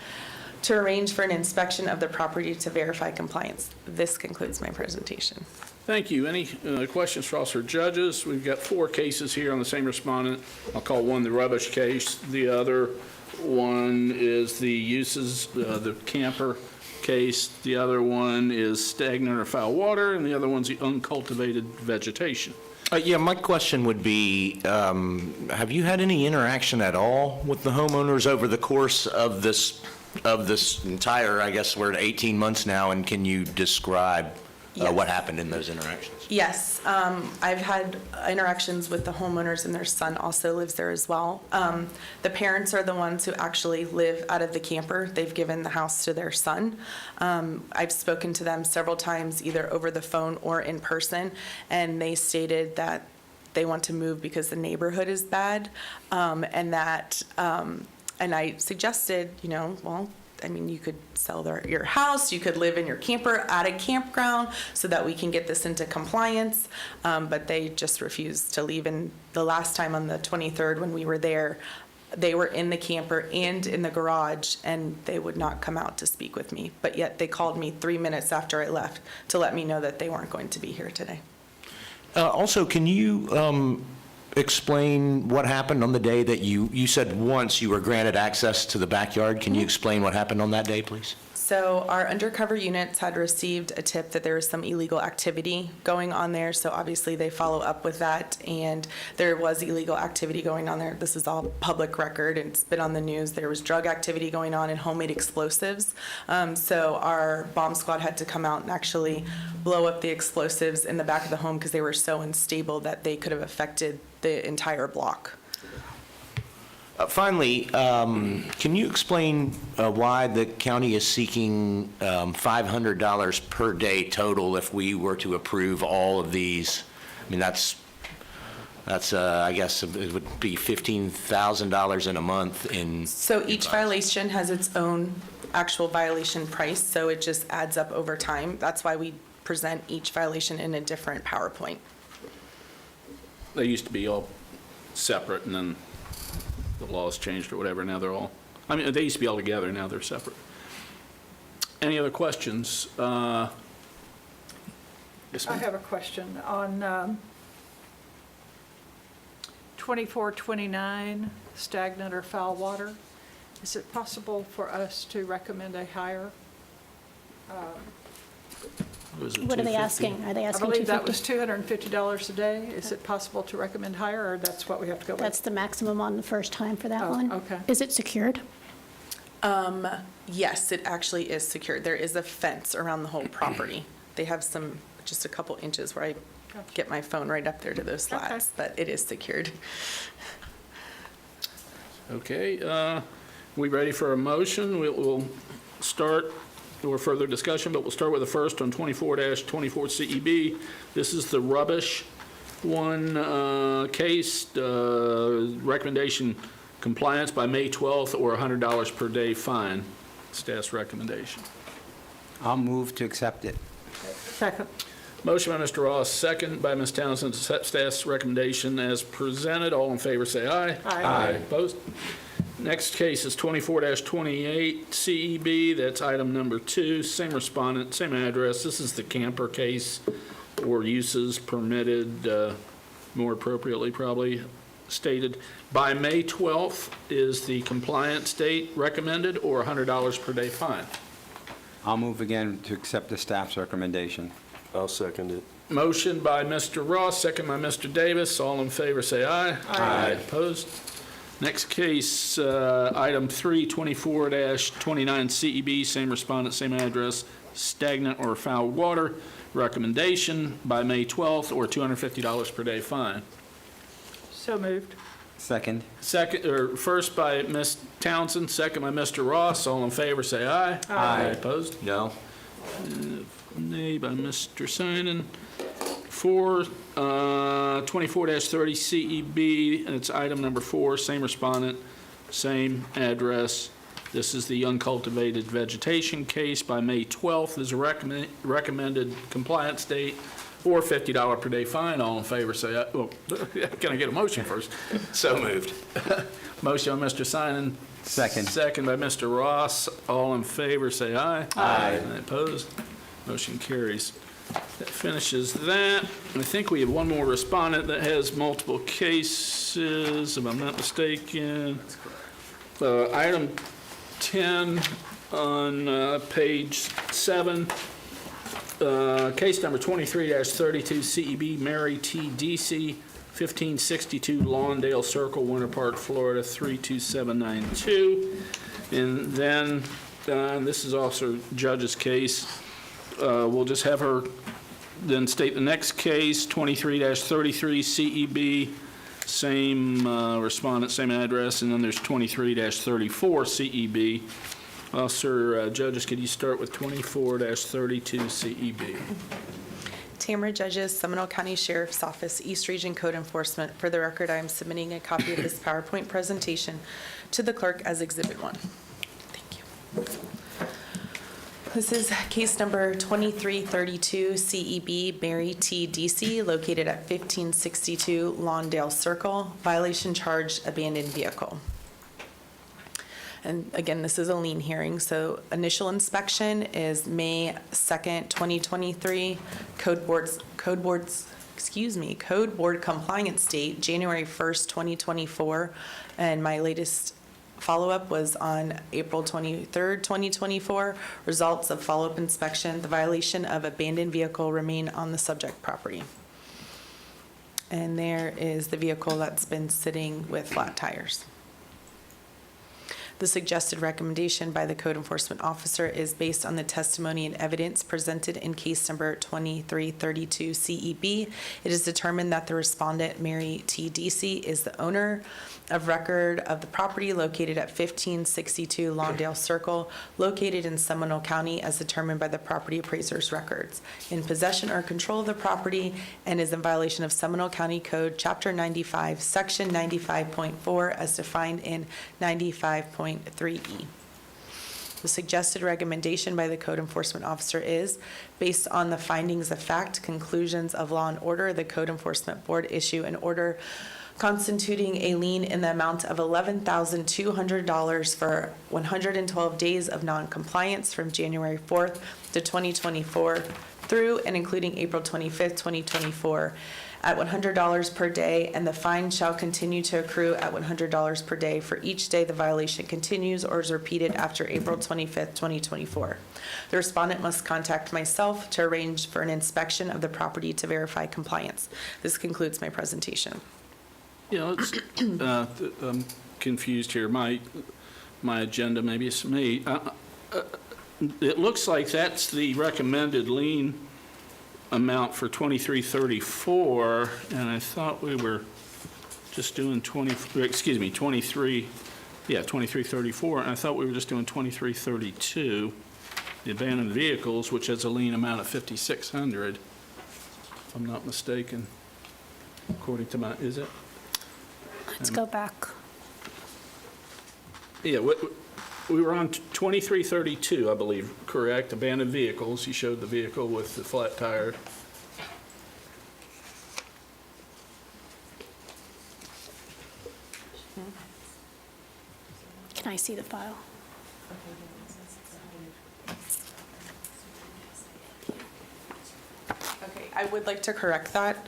to arrange for an inspection of the property to verify compliance. This concludes my presentation. Thank you. Any questions for us or judges? We've got 4 cases here on the same respondent. I'll call one the rubbish case. The other one is the uses, the camper case. The other one is stagnant or foul water, and the other one's the uncultivated vegetation. Yeah, my question would be, have you had any interaction at all with the homeowners over the course of this entire, I guess we're at 18 months now, and can you describe what happened in those interactions? Yes, I've had interactions with the homeowners, and their son also lives there as well. The parents are the ones who actually live out of the camper. They've given the house to their son. I've spoken to them several times, either over the phone or in person, and they stated that they want to move because the neighborhood is bad, and I suggested, I mean, you could sell your house, you could live in your camper at a campground so that we can get this into compliance, but they just refused to leave. And the last time on the 23rd when we were there, they were in the camper and in the garage, and they would not come out to speak with me. But yet they called me 3 minutes after I left to let me know that they weren't going to be here today. Also, can you explain what happened on the day that you said once you were granted access to the backyard? Can you explain what happened on that day, please? So our undercover units had received a tip that there was some illegal activity going on there, so obviously they follow up with that, and there was illegal activity going on there. This is all public record, and it's been on the news. There was drug activity going on and homemade explosives. So our bomb squad had to come out and actually blow up the explosives in the back of the home because they were so unstable that they could have affected the entire block. Finally, can you explain why the county is seeking $500 per day total if we were to approve all of these? I mean, that's I guess it would be $15,000 in a month in. So each violation has its own actual violation price, so it just adds up over time. That's why we present each violation in a different PowerPoint. They used to be all separate, and then the laws changed or whatever. Now they're all, I mean, they used to be all together, now they're separate. Any other questions? Yes, I ma'am. have a question on 2429, stagnant or foul water. Is it possible for us to recommend a higher? Was it What are they 250? asking? Are they I asking believe that 250? was $250 a day. Is it possible to recommend higher, or that's what we have to go with? That's the maximum on the first time for that Oh, one. okay. Is it secured? Yes, it actually is secured. There is a fence around the whole property. They have just a couple inches where I get my phone right up there to those slats, but it is secured. Okay, we ready for a motion? We'll start, or further discussion, but we'll start with the first on 24-24 CEB. This is the rubbish one case, recommendation compliance by May 12th or $100 per day fine. Staff's recommendation. I'll move to accept it. Second. Motion by Mr. Ross, second by Ms. Townsend, to accept staff's recommendation as presented. All in favor, say aye. Aye. Opposed? Next case is 24-28 CEB. That's item number 2. Same respondent, same address. This is the camper case, or uses permitted, more appropriately probably stated. By May 12th is the compliance date recommended, or $100 per day fine. I'll move again to accept the staff's recommendation. I'll second it. Motion by Mr. Ross, second by Mr. Davis. All in favor, say aye. Aye. Opposed? Next case, item 3, 24-29 CEB, same respondent, same address, stagnant or foul water. Recommendation by May 12th or $250 per day fine. So moved. Second. First by Ms. Townsend, second by Mr. Ross. All in favor, say aye. Aye. Opposed? No. Nay by Mr. Simon. For 24-30 CEB, and it's item number 4, same respondent, same address. This is the uncultivated vegetation case. By May 12th is a recommended compliance date, or $50 per day fine. All in favor, say aye. Well, can I get a motion first? So moved. Motion by Mr. Simon. Second. Second by Mr. Ross. All in favor, say aye. Aye. Opposed? Motion carries. That finishes that. I think we have one more respondent that has multiple cases, if I'm not mistaken. Item 10 on page 7. Case number 23-32 CEB, Mary T. DC, 1562 Lawndale Circle, Winter Park, Florida, 32792. And then, this is also judge's case. We'll just have her then state the next case, 23-33 CEB, same respondent, same address, and then there's 23-34 CEB. Sir, judges, could you start with 24-32 CEB? Tamara Judges, Seminole County Sheriff's Office, East Region Code Enforcement. For the record, I am submitting a copy of this PowerPoint presentation to the clerk as Exhibit 1. Thank you. This is case number 2332 CEB Mary T. DC, located at 1562 Lawndale Circle. Violation charge, abandoned vehicle. And again, this is a lien hearing, so initial inspection is May 2nd, 2023. Code Board compliance date, January 1st, 2024. And my latest follow-up was on April 23rd, 2024. Results of follow-up inspection, the violation of abandoned vehicle remain on the subject property. And there is the vehicle that's been sitting with flat tires. The suggested recommendation by the code enforcement officer is based on the testimony and evidence presented in case number 2332 CEB. It is determined that the respondent, Mary T. DC, is the owner of record of the property located at 1562 Lawndale Circle, located in Seminole County as determined by the property appraiser's records, in possession or control of the property, and is in violation of Seminole County Code, Chapter 95, Section 95.4, as defined in 95.3E. The suggested recommendation by the code enforcement officer is, based on the findings of fact, conclusions of law and order, the code enforcement board issue an order constituting a lien in the amount of $11,200 for 112 days of noncompliance from January 4th to 2024 through and including April 25th, 2024 at $100 per day, and the fine shall continue to accrue at $100 per day for each day the violation continues or is repeated after April 25th, 2024. The respondent must contact myself to arrange for an inspection of the property to verify compliance. This concludes my presentation. Yeah, I'm confused here. My agenda, maybe it's me. It looks like that's the recommended lien amount for 2334, and I thought we were just doing 2334, and I thought we were just doing 2332, the abandoned vehicles, which has a lien amount of $5,600, if I'm not mistaken, according to my, is it? Let's go back. Yeah, we were on 2332, I believe, correct? Abandoned vehicles. You showed the vehicle with the flat tire. Can I see the file? Okay, I would like to correct that.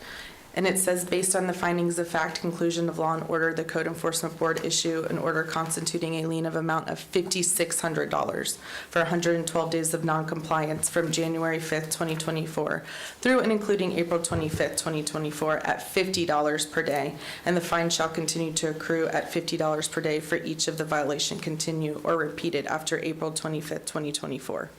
And it says, based on the findings of fact, conclusion of law and order, the code enforcement board issue an order constituting a lien of amount of $5,600 for 112 days of noncompliance from January 5th, 2024 through and including April 25th, 2024 at $50 per day. And the fine shall continue to accrue at $50 per day for each of the violation continue or repeated after April 25th, 2024.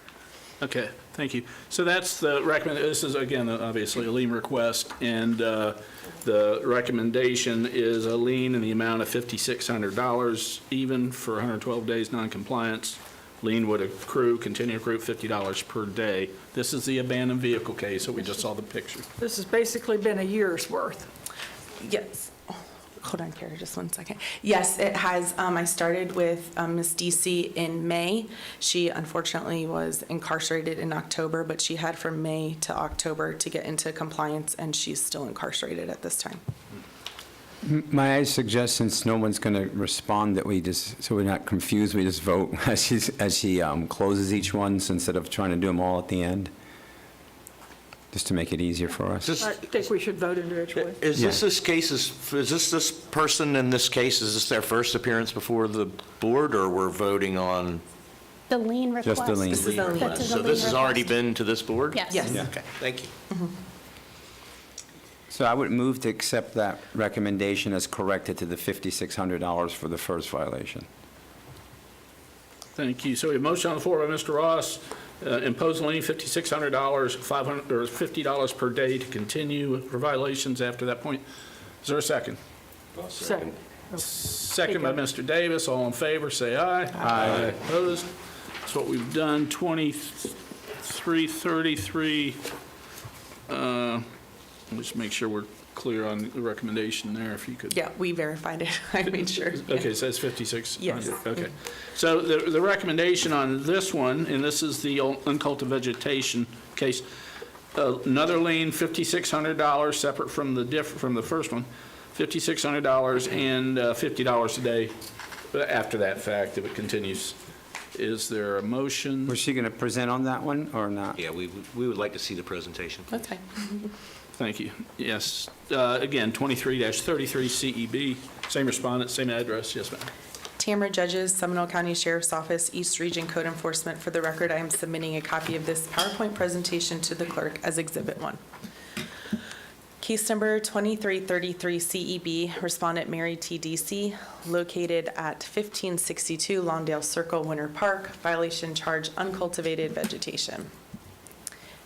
Okay, thank you. So that's the this is, again, obviously a lien request, and the recommendation is a lien in the amount of $5,600, even for 112 days noncompliance. Lien would continue to accrue $50 per day. This is the abandoned vehicle case that we just saw the picture. This has basically been a year's worth. Yes. Hold on, Kara, just one second. Yes, it has. I started with Ms. DC in May. She unfortunately was incarcerated in October, but she had from May to October to get into compliance, and she's still incarcerated at this time. May I suggest, since no one's going to respond, that we just, so we're not confused, we just vote as she closes each one instead of trying to do them all at the end? Just to make it easier for us. I think we should vote individually. Is this case, is this person in this case, is this their first appearance before the board, or we're voting on? The lien request. Just the lien. This is a lien. So this has already been to this board? Yes. Yes. Okay, thank you. So I would move to accept that recommendation as corrected to the $5,600 for the first violation. Thank you. So we have a motion on the floor by Mr. Ross, impose a lien $5,600, $500 or $50 per day to continue for violations after that point. Is there a second? Second. Second by Mr. Davis. All in favor, say aye. Aye. Opposed? That's what we've done. 2333. Let's make sure we're clear on the recommendation there, if you could. Yeah, we verified it. I made sure. Okay, so it's 5,600? Yes. Okay. So the recommendation on this one, and this is the uncultivated vegetation case, another lien, $5,600, separate from the first one, $5,600 and $50 a day after that fact, if it continues. Is there a motion? Was she going to present on that one or not? Yeah, we would like to see the presentation. That's fine. Thank you. Yes. Again, 23-33 CEB, same respondent, same address. Yes, ma'am. Tamara Judges, Seminole County Sheriff's Office, East Region Code Enforcement. For the record, I am submitting a copy of this PowerPoint presentation to the clerk as Exhibit 1. Case number 2333 CEB, respondent Mary T. DC, located at 1562 Lawndale Circle, Winter Park. Violation charge, uncultivated vegetation.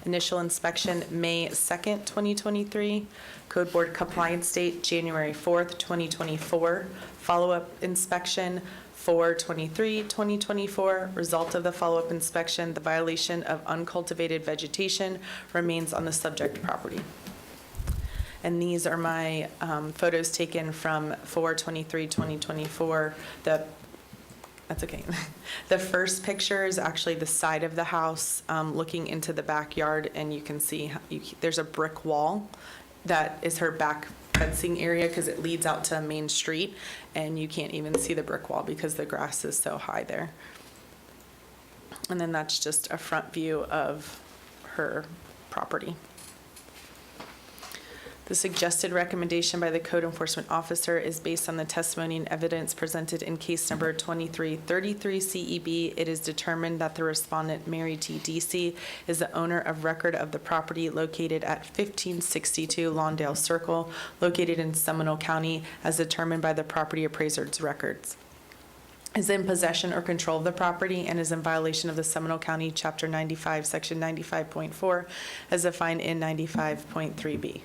Initial inspection, May 2nd, 2023. Code Board compliance date, January 4th, 2024. Follow-up inspection, 4/23/2024. Result of the follow-up inspection, the violation of uncultivated vegetation remains on the subject property. And these are my photos taken from 4/23/2024. That's okay. The first picture is actually the side of the house looking into the backyard, and you can see there's a brick wall that is her back fencing area because it leads out to Main Street, and you can't even see the brick wall because the grass is so high there. And then that's just a front view of her property. The suggested recommendation by the code enforcement officer is based on the testimony and evidence presented in case number 2333 CEB. It is determined that the respondent, Mary T. DC, is the owner of record of the property located at 1562 Lawndale Circle, located in Seminole County, as determined by the property appraiser's records, is in possession or control of the property, and is in violation of the Seminole County Chapter 95, Section 95.4, as defined in 95.3B.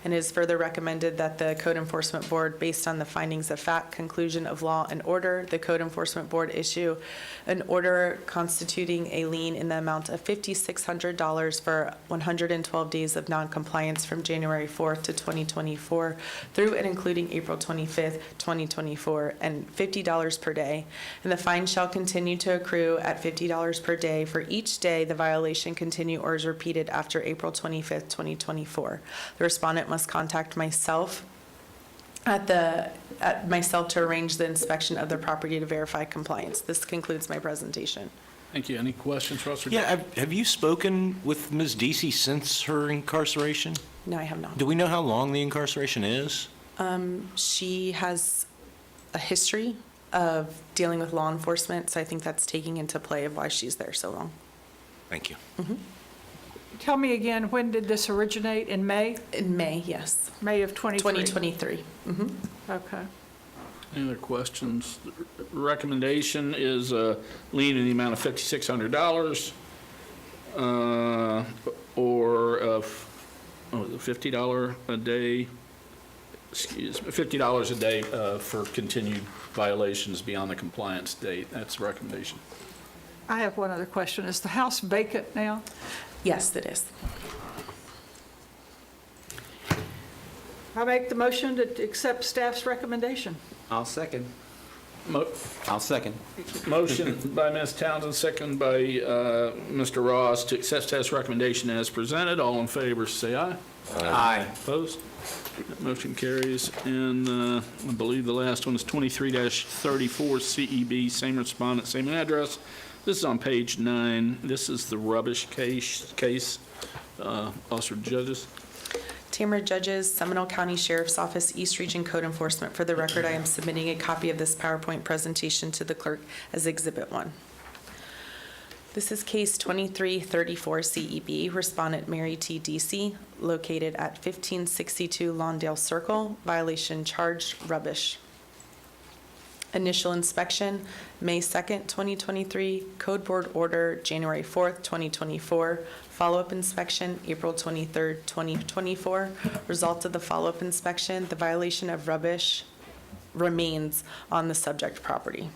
And it is further recommended that the Code Enforcement Board, based on the findings of fact, conclusion of law, and order, the Code Enforcement Board issue an order constituting a lien in the amount of $5,600 for 112 days of noncompliance from January 4th to 2024 through and including April 25th, 2024, and $50 per day. And the fine shall continue to accrue at $50 per day for each day the violation continue or is repeated after April 25th, 2024. The respondent must contact myself to arrange the inspection of the property to verify compliance. This concludes my presentation. Thank you. Any questions for us? Yeah, have you spoken with Ms. DC since her incarceration? No, I have not. Do we know how long the incarceration is? She has a history of dealing with law enforcement, so I think that's taking into play of why she's there so long. Thank you. Tell me again, when did this originate? In May? In May, yes. May of 23? 2023. Okay. Any other questions? The recommendation is a lien in the amount of $5,600 or $50 a day, $50 a day for continued violations beyond the compliance date. That's the recommendation. I have one other question. Is the house vacant now? Yes, it is. I make the motion to accept staff's recommendation. I'll second. Mo- I'll second. Motion by Ms. Townsend, second by Mr. Ross to accept staff's recommendation as presented. All in favor, say aye. Aye. Opposed? That motion carries. And I believe the last one is 23-34 CEB, same respondent, same address. This is on page 9. This is the rubbish case. Officer Judges. Tamara Judges, Seminole County Sheriff's Office, East Region Code Enforcement. For the record, I am submitting a copy of this PowerPoint presentation to the clerk as Exhibit 1. This is case 2334 CEB, respondent Mary T. DC, located at 1562 Lawndale Circle, violation charged rubbish. Initial inspection, May 2nd, 2023. Code Board order, January 4th, 2024. Follow-up inspection, April 23rd, 2024. Result of the follow-up inspection, the violation of rubbish remains on the subject property.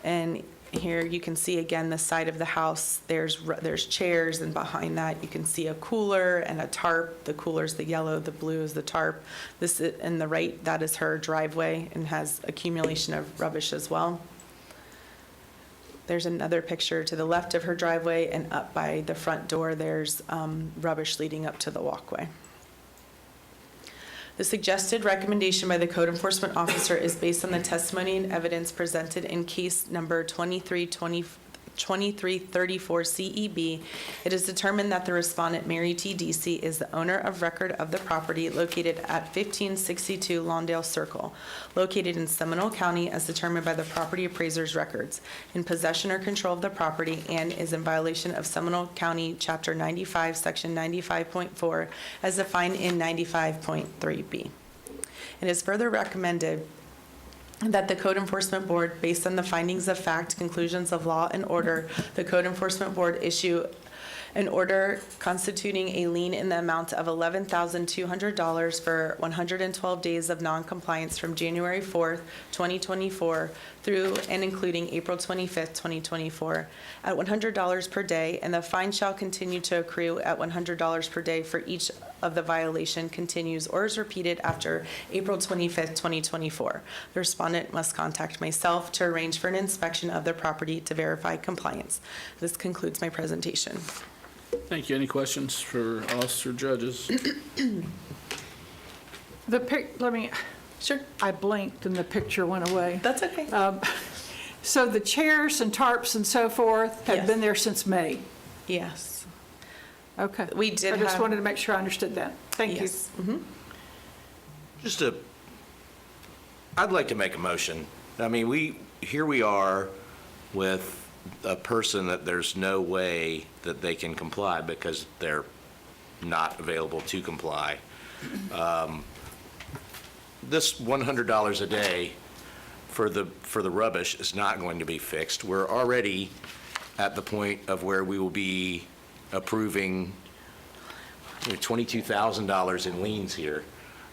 And here you can see again the side of the house. There's chairs, and behind that you can see a cooler and a tarp. The cooler's the yellow, the blue is the tarp. This is, in the right, that is her driveway and has accumulation of rubbish as well. There's another picture to the left of her driveway, and up by the front door, there's rubbish leading up to the walkway. The suggested recommendation by the code enforcement officer is based on the testimony and evidence presented in case number 2334 CEB. It is determined that the respondent, Mary T. Deasy, is the owner of record of the property located at 1562 Lawndale Circle, located in Seminole County as determined by the property appraiser's records, in possession or control of the property, and is in violation of Seminole County Chapter 95, Section 95.4, as defined in 95.3B. It is further recommended that the Code Enforcement Board, based on the findings of fact, conclusions of law, and order, the Code Enforcement Board issue an order constituting a lien in the amount of $11,200 for 112 days of noncompliance from January 4th, 2024 through and including April 25th, 2024 at $100 per day, and the fine shall continue to accrue at $100 per day for each of the violation continues or is repeated after April 25th, 2024. The respondent must contact myself to arrange for an inspection of the property to verify compliance. This concludes my presentation. Thank you. Any questions for us or judges? Sure. I blinked and the picture went away. That's okay. So the chairs and tarps and so forth have Yes. been there since May? Yes. Okay. We did I just have- wanted to make sure I understood that. Thank you. Yes. Mhm. I'd like to make a motion. I mean, here we are with a person that there's no way that they can comply because they're not available to comply. This $100 a day for the rubbish is not going to be fixed. We're already at the point of where we will be approving $22,000 in liens here.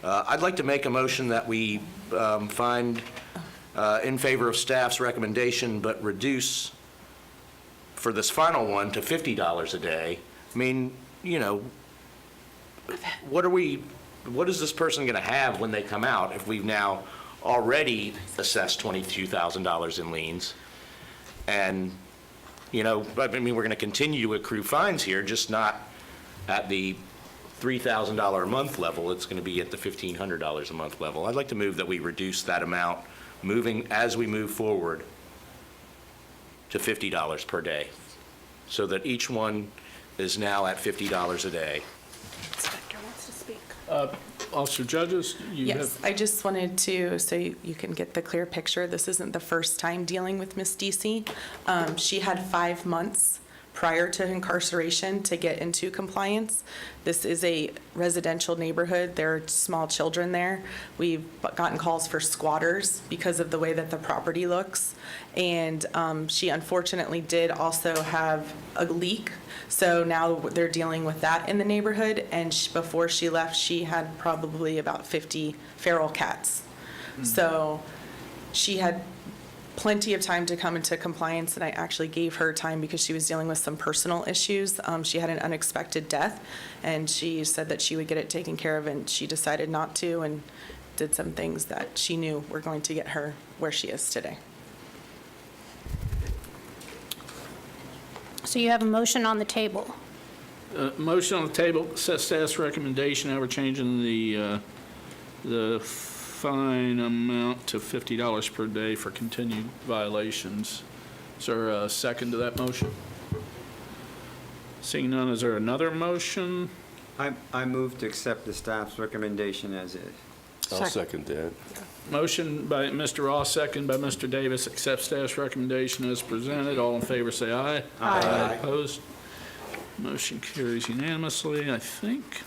I'd like to make a motion that we find in favor of staff's recommendation, but reduce for this final one to $50 a day. I mean, you know, what is this person going to have when they come out if we've now already assessed $22,000 in liens? And, you know, I mean, we're going to continue to accrue fines here, just not at the $3,000 a month level. It's going to be at the $1,500 a month level. I'd like to move that we reduce that amount, as we move forward, to $50 per day, so that each one is now at $50 a day. Inspector wants to speak. Officer judges, you have... Yes, I just wanted to, so you can get the clear picture, this isn't the first time dealing with Ms. Deasy. She had 5 months prior to incarceration to get into compliance. This is a residential neighborhood. There are small children there. We've gotten calls for squatters because of the way that the property looks. And she unfortunately did also have a leak. So now they're dealing with that in the neighborhood. And before she left, she had probably about 50 feral cats. So she had plenty of time to come into compliance, and I actually gave her time because she was dealing with some personal issues. She had an unexpected death, and she said that she would get it taken care of, and she decided not to and did some things that she knew were going to get her where she is today. So you have a motion on the table. Motion on the table, set staff's recommendation. Now we're changing the fine amount to $50 per day for continued violations. Is there a second to that motion? Seeing none, is there another motion? I move to accept the staff's recommendation as is. I'll second that. Motion by Mr. Ross, second by Mr. Davis, accept staff's recommendation as presented. All in favor, say aye. Aye. Opposed? Motion carries unanimously, I think.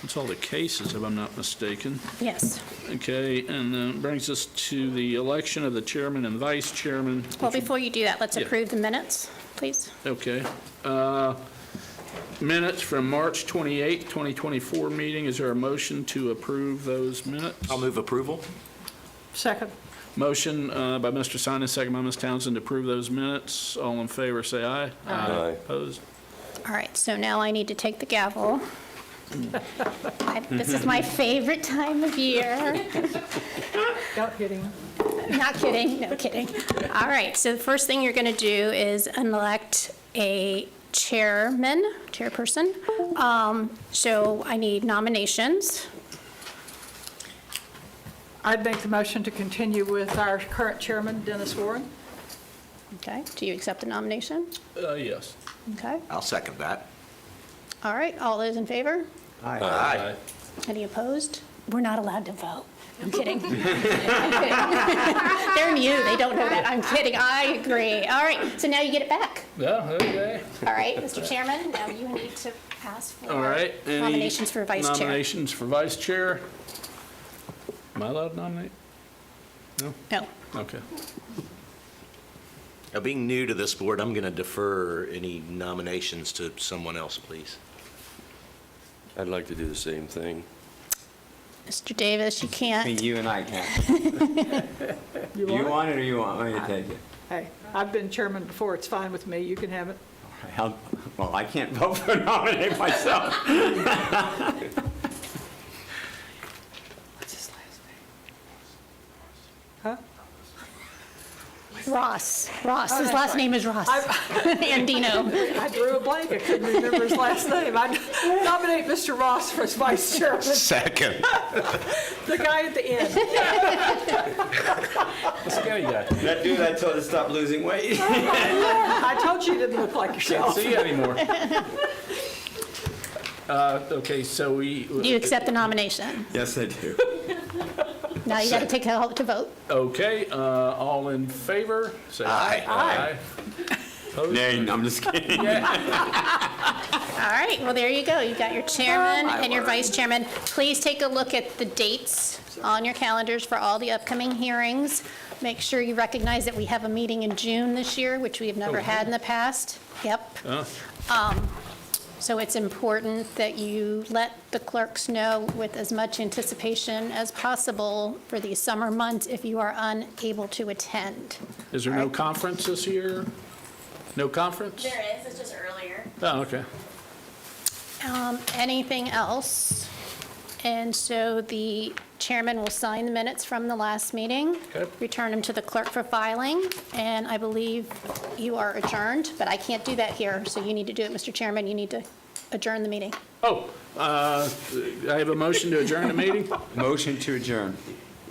That's all the cases, if I'm not mistaken. Yes. Okay, and brings us to the election of the chairman and vice chairman. Well, before you do that, let's Yeah. approve the minutes, please. Okay. Minutes from March 28, 2024 meeting. Is there a motion to approve those minutes? I'll move approval. Second. Motion by Mr. Simon, second by Ms. Townsend to approve those minutes. All in favor, say aye. Aye. Opposed? All right, so now I need to take the gavel. This is my favorite time of year. Not kidding. Not kidding, no kidding. All right, so the first thing you're going to do is elect a chairperson. So I need nominations. I'd make the motion to continue with our current chairman, Dennis Warren. Okay, do you accept the nomination? Yes. Okay, I'll second that. all right, all those in favor? Aye. Any opposed? We're not allowed to vote. I'm kidding. I'm kidding. They're new, they don't know that. I'm kidding, I agree. All right, so now you get it back. Yeah, okay. All right, Mr. Chairman, now you need to ask for All right. Any nominations for vice chair. Nominations for vice chair? Am I allowed to nominate? No. Okay. Now, being new to this board, I'm going to defer any nominations to someone else, please. I'd like to do the same thing. Mr. Davis, you can't. You and I can't. You want it or you want me to take it? Hey, I've been chairman before, it's fine with me, you can have it. Well, I can't vote for nominate myself. What's his last name? Huh? Ross, his that's last right. name is Ross. Andino. I drew a blank, I couldn't remember his last name. I nominate Mr. Ross for as vice chairman, Second. the guy at the end. The skinny guy. That dude I told to stop losing weight. I told you you didn't look like Can't yourself. see you anymore. Okay, so we. Do you accept the nomination? Yes, I do. Now you got to take it all to vote. Okay, all in favor? Say Aye. Aye. Opposed? Nay, I'm just kidding. All right, well, there you go. You've got your chairman and your vice chairman. Please take a look at the dates on your calendars for all the upcoming hearings. Make sure you recognize that we have a meeting in June this year, which we have never had in the past. Yep. So it's important that you let the clerks know with as much anticipation as possible for these summer months if you are unable to attend. Is there no conference this year? No conference? There is, it's just earlier. Oh, okay. Anything else? And so the chairman will sign the minutes from the last meeting, Okay. return them to the clerk for filing, and I believe you are adjourned, but I can't do that here, so you need to do it, Mr. Chairman. You need to adjourn the meeting. Oh, I have a motion to adjourn the meeting. Motion to adjourn.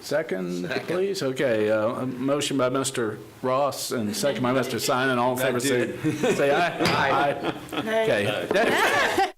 Second, please. Okay, a motion by Mr. Ross and second by Mr. Simon. All in favor, say aye. Aye. Okay.